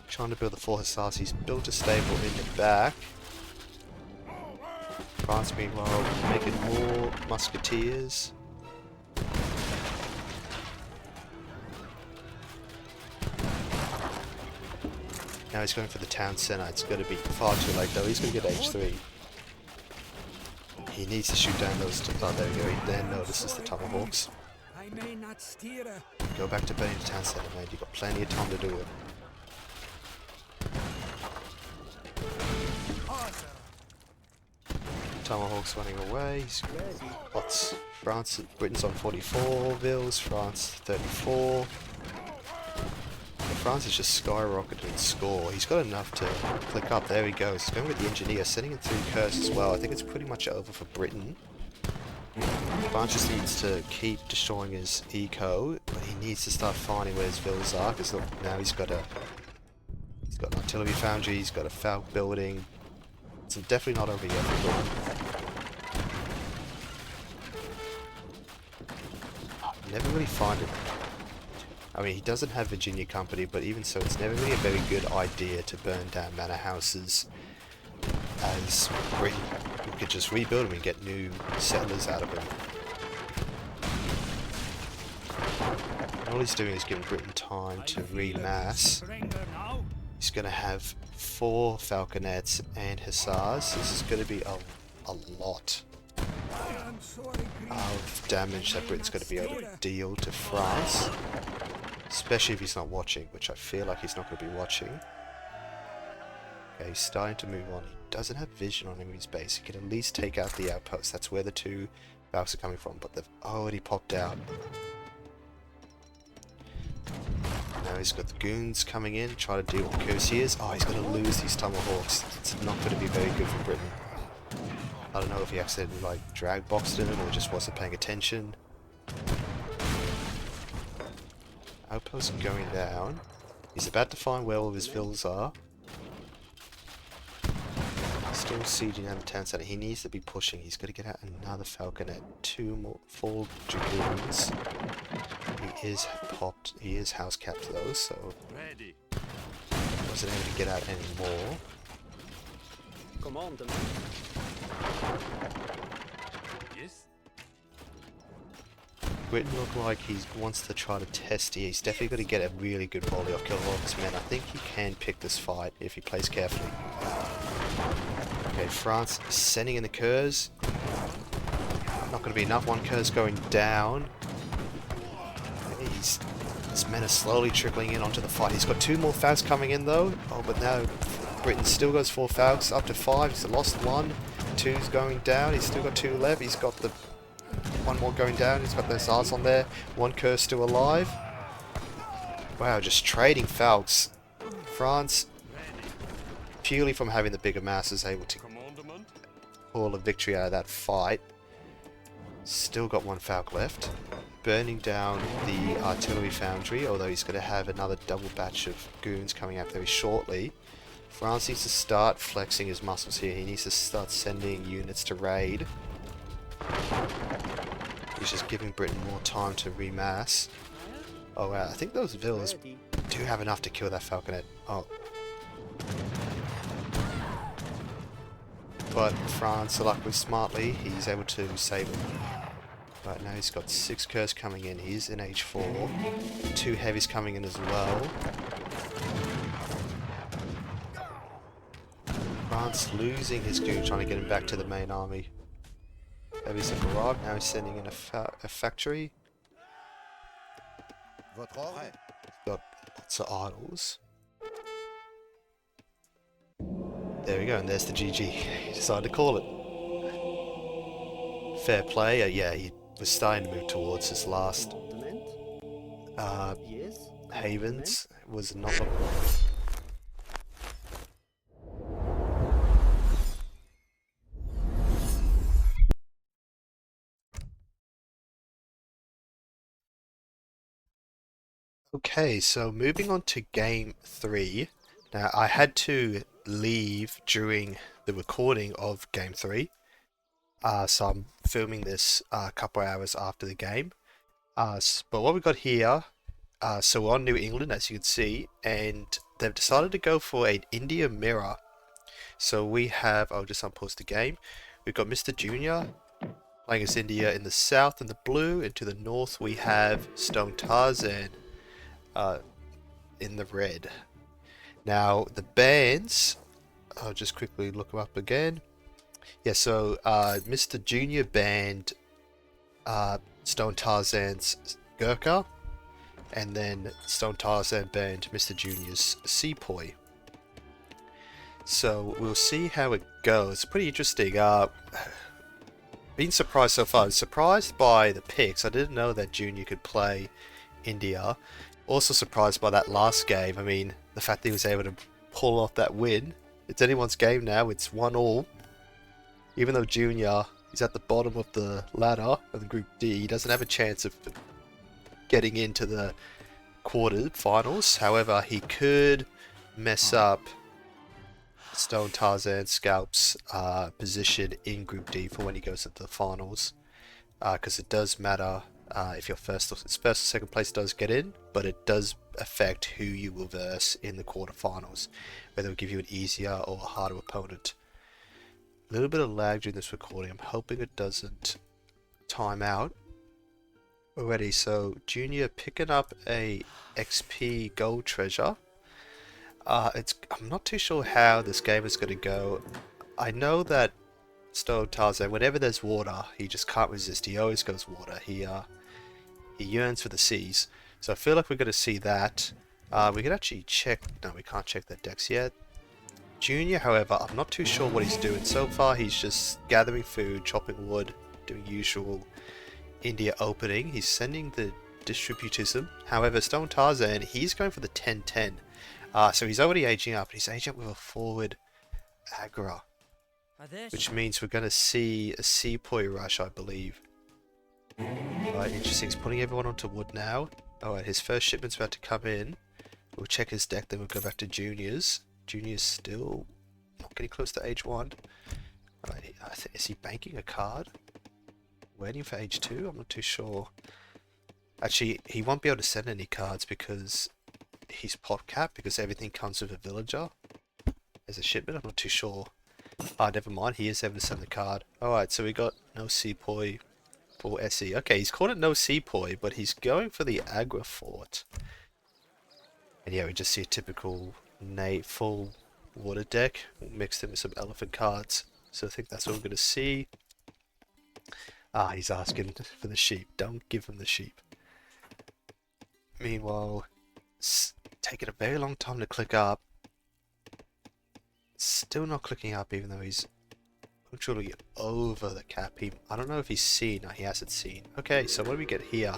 Trying to build the 4 Hussars. He's built a stable in the back. France meanwhile making more Musketeers. Now he's going for the town centre. It's going to be far too late though. He's going to get H3. He needs to shoot down those. Oh, there we go. He then notices the Tomahawks. Go back to burning the town centre, man. You've got plenty of time to do it. Tomahawks running away. What's France? Britain's on 44 vills. France 34. France is just skyrocketed in score. He's got enough to click up. There he goes. He's going with the engineer, sending it through Curse as well. I think it's pretty much over for Britain. France just needs to keep destroying his eco, but he needs to start finding where his villas are, because now he's got an artillery foundry, he's got a Falk building. It's definitely not over yet for Britain. Never really find it. I mean, he doesn't have Virginia Company, but even so, it's never really a very good idea to burn down manor houses, as Britain could just rebuild them and get new settlers out of them. And all he's doing is giving Britain time to remass. He's going to have 4 Falconets and Hussars. This is going to be a lot of damage that Britain's going to be able to deal to France. Especially if he's not watching, which I feel like he's not going to be watching. Okay, he's starting to move on. He doesn't have vision on enemy's base. He can at least take out the outpost. That's where the 2 Valks are coming from, but they've already popped out. Now he's got the goons coming in, trying to deal with Courtiers. Oh, he's going to lose these Tomahawks. It's not going to be very good for Britain. I don't know if he accidentally like drag boxed him or just wasn't paying attention. Outpost going down. He's about to find where all of his villas are. Still sieging down the town centre. He needs to be pushing. He's got to get out another Falconet. 4 Dragoons. He is popped. He is house capped though, so wasn't able to get out any more. Command. Yes. Britain look like he wants to try to test here. He's definitely going to get a really good volley off killing all of his men. I think he can pick this fight if he plays carefully. Okay, France sending in the Kurs. Not going to be enough. One Kur's going down. His men are slowly trickling in onto the fight. He's got 2 more Falcons coming in though. Oh, but now Britain still goes 4 Falcons up to 5. He's lost 1. 2's going down. He's still got 2 left. He's got the 1 more going down. He's got those R's on there. 1 Kur still alive. Wow, just trading Falcons. France, purely from having the bigger mass, is able to pull a victory out of that fight. Still got 1 Falcon left. Burning down the artillery foundry, although he's going to have another double batch of goons coming out very shortly. France needs to start flexing his muscles here. He needs to start sending units to raid. He's just giving Britain more time to remass. Oh wow, I think those villas do have enough to kill that falconet. Oh. But France, luckily smartly, he's able to save it. Right now he's got 6 Kurs coming in. He's in H4. 2 heavies coming in as well. France losing his goon, trying to get him back to the main army. Heavies have arrived. Now he's sending in a factory. Votre ordre? Got lots of idols. There we go, and there's the GG. He decided to call it. Fair play. Yeah, he was starting to move towards his last havens. It was not. Okay, so moving on to game 3. Now, I had to leave during the recording of game 3. So I'm filming this a couple hours after the game. But what we got here, so we're on New England, as you can see, and they've decided to go for an India mirror. So we have, I'll just unpause the game. We've got Mr. Junior playing as India in the south in the blue, and to the north we have Stone Tarzan in the red. Now the bands, I'll just quickly look them up again. Yeah, so Mr. Junior banned Stone Tarzan's Gurkha, and then Stone Tarzan banned Mr. Junior's Sepoy. So we'll see how it goes. Pretty interesting. Been surprised so far. Surprised by the picks. I didn't know that Junior could play India. Also surprised by that last game. I mean, the fact that he was able to pull off that win. It's anyone's game now. It's 1-1. Even though Junior is at the bottom of the ladder of the Group D, he doesn't have a chance of getting into the quarter-finals. However, he could mess up Stone Tarzan Skalp's position in Group D for when he goes into the finals. Because it does matter if your first or second place does get in, but it does affect who you will verse in the quarterfinals, whether it will give you an easier or a harder opponent. A little bit of lag during this recording. I'm hoping it doesn't time out already. So Junior picking up a XP gold treasure. I'm not too sure how this game is going to go. I know that Stone Tarzan, whenever there's water, he just can't resist. He always goes water. He yearns for the seas. So I feel like we're going to see that. We can actually check. No, we can't check the decks yet. Junior, however, I'm not too sure what he's doing. So far, he's just gathering food, chopping wood, doing usual India opening. He's sending the distributism. However, Stone Tarzan, he's going for the 10-10. So he's already aging up. He's aging up with a forward Agra, which means we're going to see a Sepoy rush, I believe. Right, interesting. He's putting everyone onto wood now. Alright, his first shipment's about to come in. We'll check his deck, then we'll go back to Junior's. Junior's still not getting close to age 1. Right, is he banking a card? Waiting for age 2? I'm not too sure. Actually, he won't be able to send any cards because he's pot capped, because everything comes with a villager as a shipment. I'm not too sure. Never mind, he is able to send the card. Alright, so we got no Sepoy or SE. Okay, he's called it no sepoy, but he's going for the Agra Fort. And yeah, we just see a typical full water deck mixed in with some elephant cards. So I think that's what we're going to see. Ah, he's asking for the sheep. Don't give him the sheep. Meanwhile, it's taking a very long time to click up. Still not clicking up, even though he's literally over the cap. I don't know if he's seen. No, he hasn't seen. Okay, so what do we get here?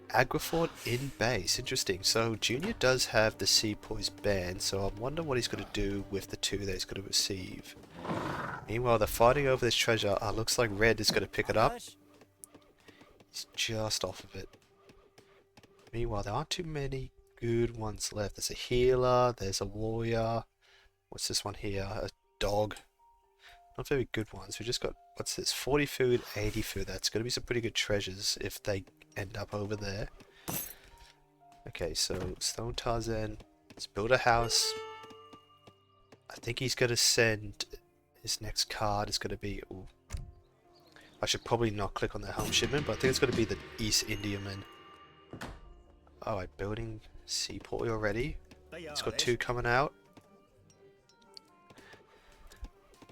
Agrafort in base. Interesting. So Junior does have the Sepoys banned, so I wonder what he's going to do with the 2 that he's going to receive. Meanwhile, they're fighting over this treasure. Looks like Red is going to pick it up. He's just off of it. Meanwhile, there aren't too many good ones left. There's a healer, there's a warrior. What's this one here? A dog. Not very good ones. We just got, what's this? 40 food, 80 food. That's going to be some pretty good treasures if they end up over there. Okay, so Stone Tarzan. Let's build a house. I think he's going to send, his next card is going to be, ooh, I should probably not click on the home shipment, but I think it's going to be the East Indiaman. Alright, building Sepoy already. It's got 2 coming out.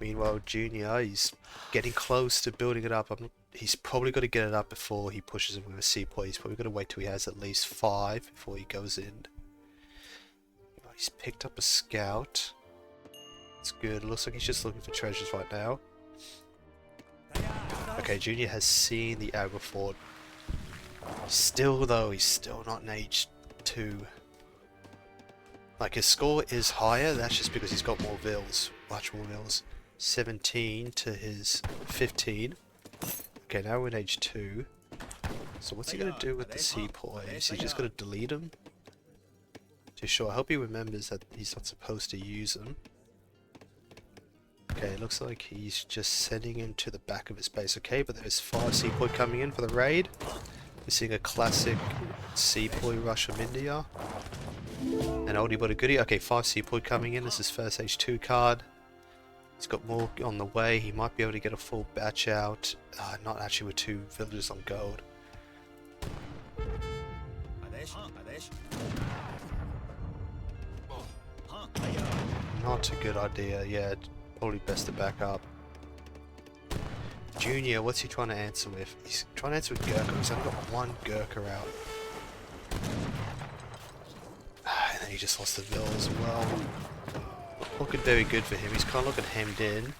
Meanwhile, Junior, he's getting close to building it up. He's probably got to get it up before he pushes him with a Sepoy. He's probably got to wait till he has at least 5 before he goes in. He's picked up a scout. It's good. It looks like he's just looking for treasures right now. Okay, Junior has seen the Agra Fort. Still though, he's still not in age 2. Like, his score is higher, that's just because he's got more vills. Much more vills. 17 to his 15. Okay, now we're in age 2. So what's he going to do with the Sepoy? Is he just going to delete him? Too sure. I hope he remembers that he's not supposed to use them. Okay, it looks like he's just sending him to the back of his base. Okay, but there's 5 Sepoy coming in for the raid. We're seeing a classic Sepoy rush from India. An oldie but a goodie. Okay, 5 Sepoy coming in. This is his first H2 card. He's got more on the way. He might be able to get a full batch out. Not actually with 2 villagers on gold. Not a good idea. Yeah, probably best to back up. Junior, what's he trying to answer with? He's trying to answer with Gurkha. He's only got 1 Gurkha out. And then he just lost the Vill as well. Looking very good for him. He's kind of looking hemmed in.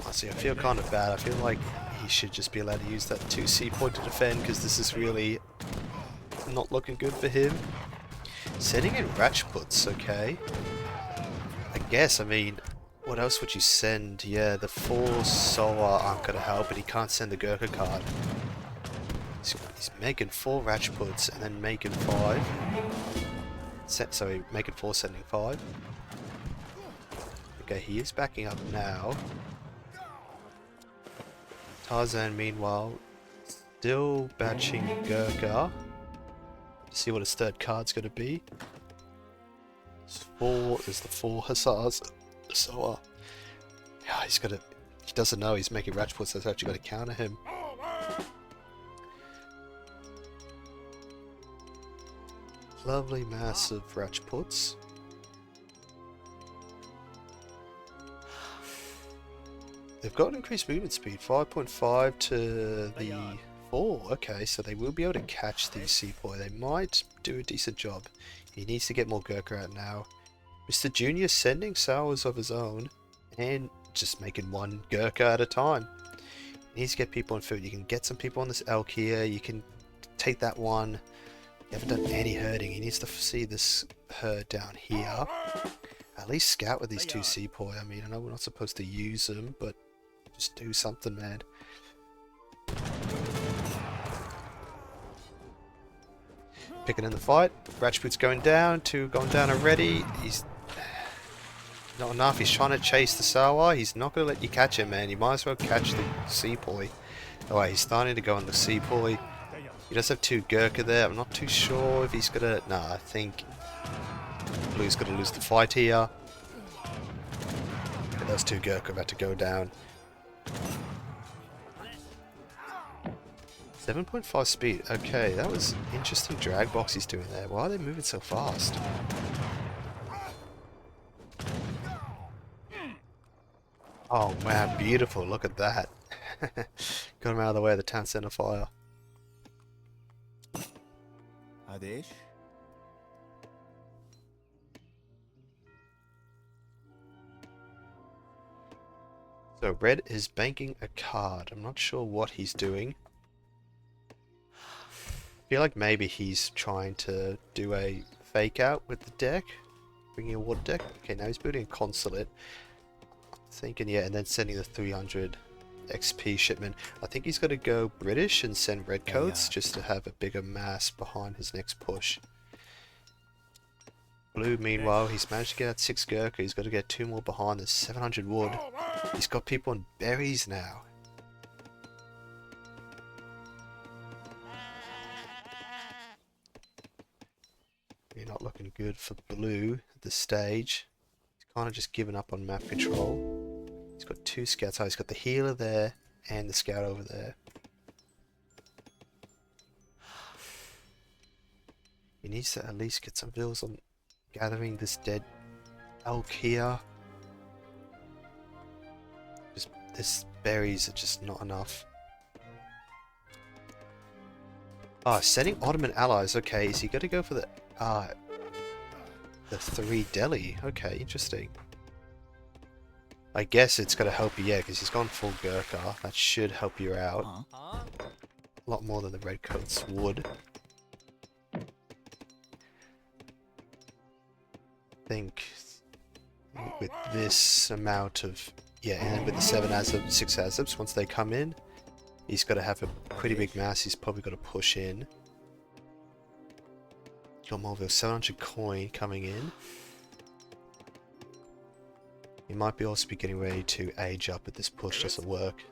Honestly, I feel kind of bad. I feel like he should just be allowed to use that 2 Sepoy to defend, because this is really not looking good for him. Sending in Rajputs, okay. I guess, I mean, what else would you send? Yeah, the 4 Soa aren't going to help, but he can't send the Gurkha card. He's making 4 Rajputs and then making 5. Sorry, making 4, sending 5. Okay, he is backing up now. Tarzan, meanwhile, still batching Gurkha. See what his 3rd card's going to be. There's the 4 Hussars. So, yeah, he doesn't know he's making Rajputs, that's actually going to counter him. Lovely massive Rajputs. They've got an increased movement speed, 5.5 to the 4. Okay, so they will be able to catch the Sepoy. They might do a decent job. He needs to get more Gurkha out now. Mr. Junior sending Sours of his own and just making 1 Gurkha at a time. He needs to get people on food. You can get some people on this elk here. You can take that one. You haven't done any herding. He needs to see this herd down here. At least scout with these 2 Sepoy. I mean, I know we're not supposed to use them, but just do something, man. Picking in the fight. Rajput's going down. 2 gone down already. He's not enough. He's trying to chase the Sawa. He's not going to let you catch him, man. You might as well catch the Sepoy. Alright, he's starting to go on the Sepoy. He does have 2 Gurkha there. I'm not too sure if he's gonna... Nah, I think Blue's gonna lose the fight here. Okay, those 2 Gurkha about to go down. 7.5 speed. Okay, that was interesting drag box he's doing there. Why are they moving so fast? Oh man, beautiful. Look at that. Got him out of the way of the town center fire. Adesh? So red is banking a card. I'm not sure what he's doing. I feel like maybe he's trying to do a fake out with the deck. Bringing a water deck. Okay, now he's building a consulate. I'm thinking, yeah, and then sending the 300 XP shipment. I think he's got to go British and send redcoats just to have a bigger mass behind his next push. Blue, meanwhile, he's managed to get out 6 Gurkha. He's got to get 2 more behind. There's 700 wood. He's got people on berries now. You're not looking good for blue at this stage. He's kind of just given up on map control. He's got 2 scouts. He's got the healer there and the scout over there. He needs to at least get some vills on gathering this dead elk here. Just, this berries are just not enough. Ah, sending Ottoman allies. Okay, is he going to go for the 3 Delhi? Okay, interesting. I guess it's going to help you, yeah, because he's gone full Gurkha. That should help you out. A lot more than the redcoats would. I think with this amount of, yeah, and with the 7 Azabs, 6 Azabs, once they come in, he's got to have a pretty big mass. He's probably got to push in. Got more of a 700 coin coming in. He might be also be getting ready to age up if this push doesn't work.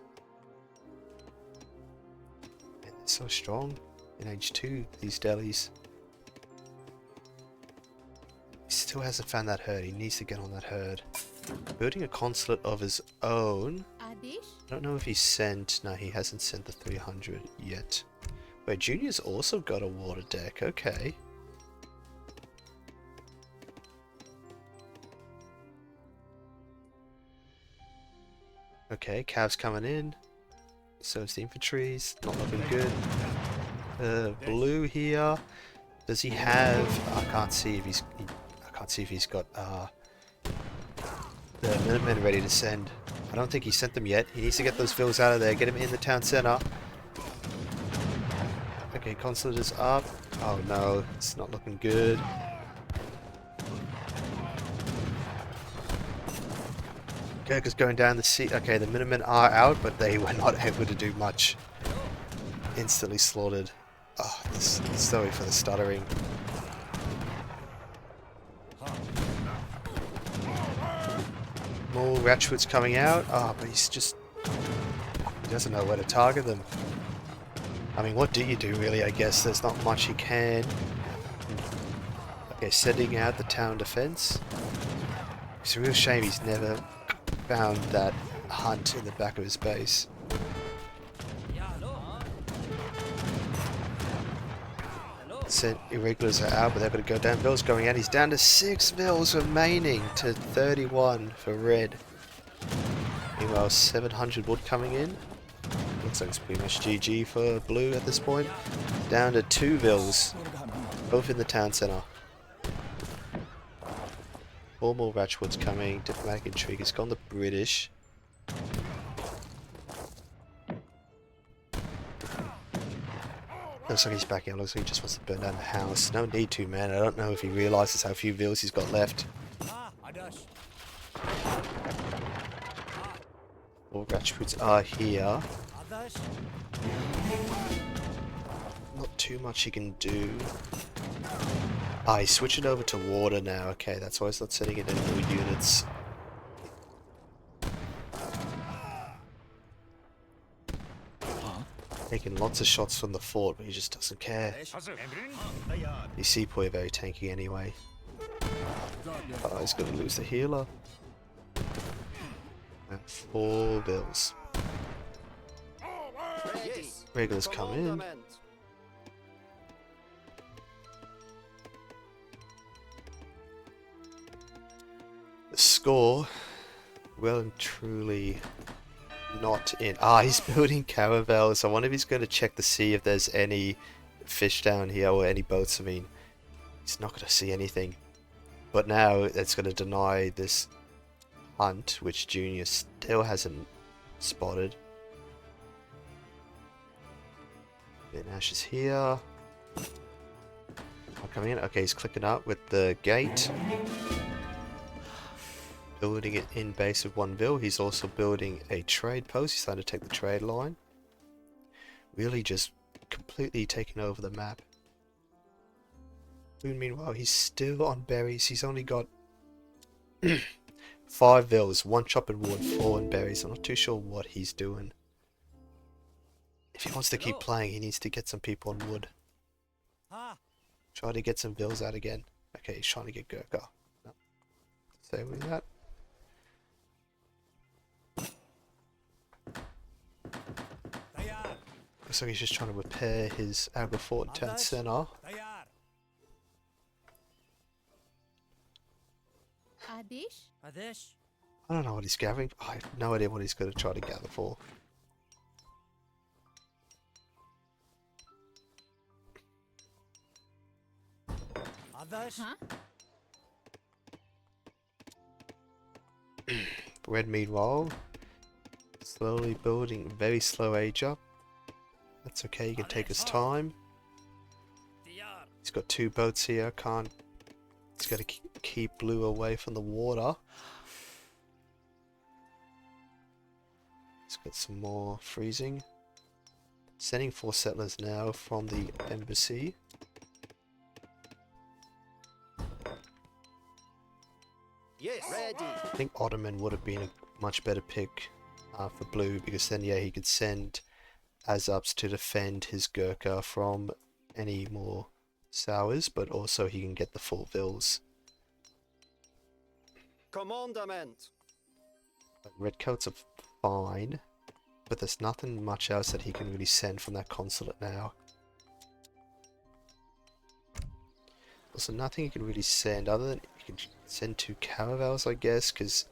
Man, they're so strong in age 2, these delis. He still hasn't found that herd. He needs to get on that herd. Building a consulate of his own. I don't know if he sent... No, he hasn't sent the 300 yet. Wait, Junior's also got a water deck. Okay. Okay, Cav's coming in. So is the infantry's not looking good. Blue here. Does he have? I can't see if he's. I can't see if he's got the Minutemen ready to send. I don't think he sent them yet. He needs to get those vills out of there. Get him in the town center. Okay, consulate is up. Oh no, it's not looking good. Gurkha's going down the sea. Okay, the Minutemen are out, but they were not able to do much. Instantly slaughtered. Oh, sorry for the stuttering. More Ratchwood's coming out. Oh, but he's just... He doesn't know where to target them. I mean, what do you do, really? I guess there's not much he can. Okay, sending out the town defense. It's a real shame he's never found that hunt in the back of his base. Sent irregulars are out, but they're going to go down. Ville's going out. He's down to 6 Villes remaining to 31 for red. Meanwhile, 700 wood coming in. Looks like it's pretty much GG for blue at this point. Down to 2 Villes, both in the town center. 4 more Ratchwoods coming. Diplomatic intrigue has gone to British. Looks like he's backing out. Looks like he just wants to burn down the house. No need to, man. I don't know if he realizes how few vills he's got left. 4 Ratchwoods are here. Not too much he can do. Ah, he's switching over to water now. Okay, that's why he's not sending it in more units. Taking lots of shots from the fort, but he just doesn't care. These sepoy are very tanky anyway. Oh, he's going to lose the healer. And 4 bills. Regulars come in. Commandament. The score, well and truly not in. Ah, he's building caravels. I wonder if he's going to check to see if there's any fish down here or any boats. I mean, he's not going to see anything. But now it's going to deny this hunt, which Junior still hasn't spotted. Ben Ash is here. Not coming in. Okay, he's clicking up with the gate. Building it in base of 1 He's also building a trade post. He's starting to take the trade line. Really just completely taking over the map. Meanwhile, he's still on berries. He's only got 5 vills, 1 chopping wood, 4 in berries. I'm not too sure what he's doing. If he wants to keep playing, he needs to get some people on wood. Try to get some vills out again. Okay, he's trying to get Gurkha. No. Stay with that. Looks like he's just trying to repair his agri fort in town center. Adish? I don't know what he's gathering. I have no idea what he's going to try to gather for. Huh? Red meanwhile, slowly building, very slow age up. That's okay, he can take his time. He's got 2 boats here, he's got to keep blue away from the water. He's got some more freezing. Sending 4 settlers now from the embassy. Yes, ready. I think Ottoman would have been a much better pick for blue, because then yeah, he could send Azups to defend his Gurkha from any more sours, but also he can get the full vills. Commandament. Redcoats are fine, but there's nothing much else that he can really send from that consulate now. Also, nothing he can really send other than he can send 2 caravels, I guess, because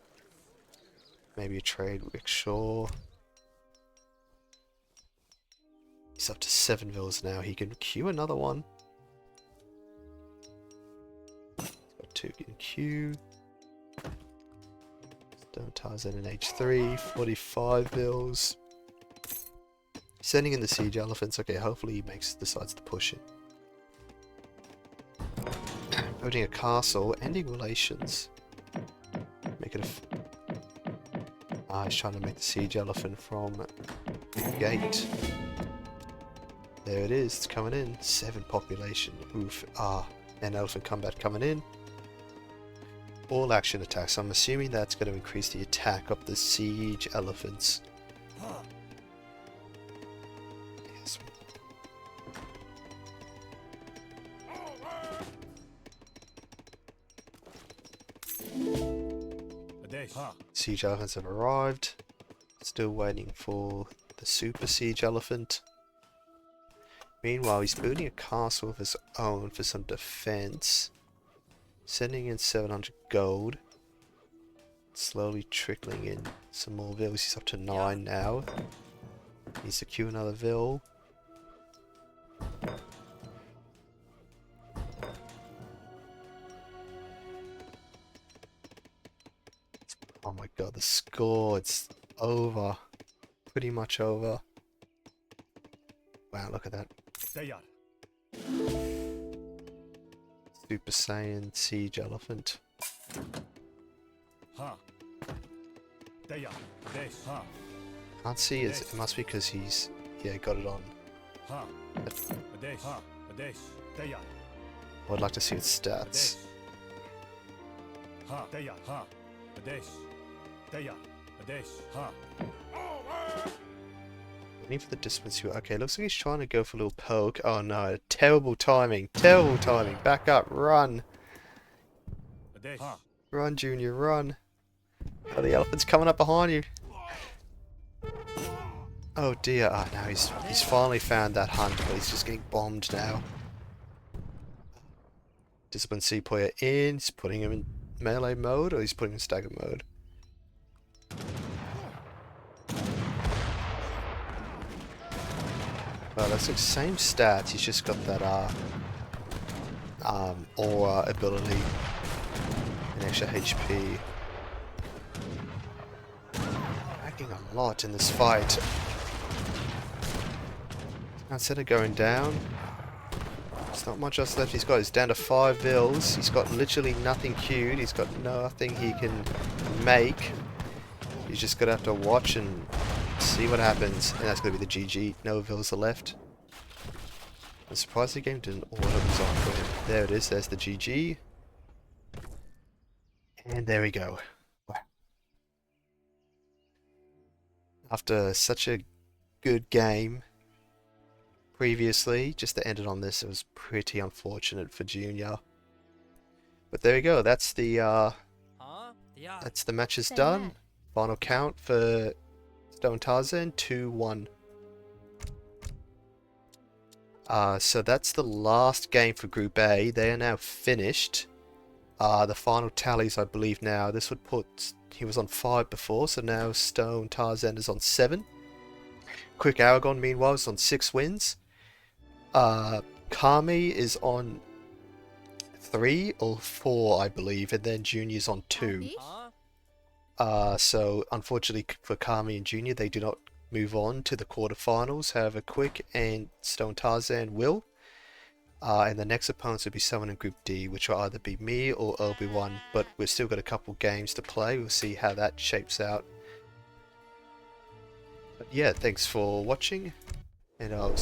maybe a trade rickshaw. He's up to 7 vills now. He can queue another one. He's got 2 in queue. Stone Tarzan in H3, 45 vills. Sending in the siege elephants. Okay, hopefully he decides to push it. Building a castle, ending relations. Make it a. He's trying to make the siege elephant from the gate. There it is. It's coming in. 7 population. Oof. An elephant combat coming in. All action attacks. I'm assuming that's going to increase the attack of the siege elephants. Yes. Siege elephants have arrived. Still waiting for the super siege elephant. Meanwhile, he's building a castle of his own for some defense. Sending in 700 gold. Slowly trickling in some more vills. He's up to 9 now. Needs to queue another vill. Oh my god, the score, it's over. Pretty much over. Wow, look at that. Super Saiyan Siege Elephant. Can't see it. It must be because he's got it on. I'd like to see its stats. Waiting for the distance here. Okay, looks like he's trying to go for a little poke. Oh no, terrible timing. Terrible timing. Back up, run. Run, Junior, run. Oh, the elephant's coming up behind you. Oh dear, ah now he's finally found that hunt, but he's just getting bombed now. Discipline Sepoya in, he's putting him in melee mode, or he's putting him in stagger mode? Well, that's the same stats, he's just got that aura ability and extra HP. Lagging a lot in this fight. Now, instead of going down, there's not much else left. He's down to 5 bills. He's got literally nothing queued. He's got nothing he can make. He's just gonna have to watch and see what happens. And that's gonna be the GG. No vills are left. I'm surprised the game didn't auto resolve for him. There it is. There's the GG. And there we go. Wow. After such a good game previously, just to end it on this, it was pretty unfortunate for Junior. But there you go. That's the matches done. Final count for Stone Tarzan 2-1. So that's the last game for Group A. They are now finished. The final tallies, I believe now, this would put, he was on 5 before, so now Stone Tarzan is on 7. Quick Aragon, meanwhile, is on 6 wins. Kami is on 3 or 4, I believe, and then Junior's on 2. So unfortunately for Kami and Junior, they do not move on to the quarterfinals. However, Quick and Stone Tarzan will. And the next opponents will be someone in Group D, which will either be me or Obi-Wan, but we've still got a couple games to play. We'll see how that shapes out. But yeah, thanks for watching, and I'll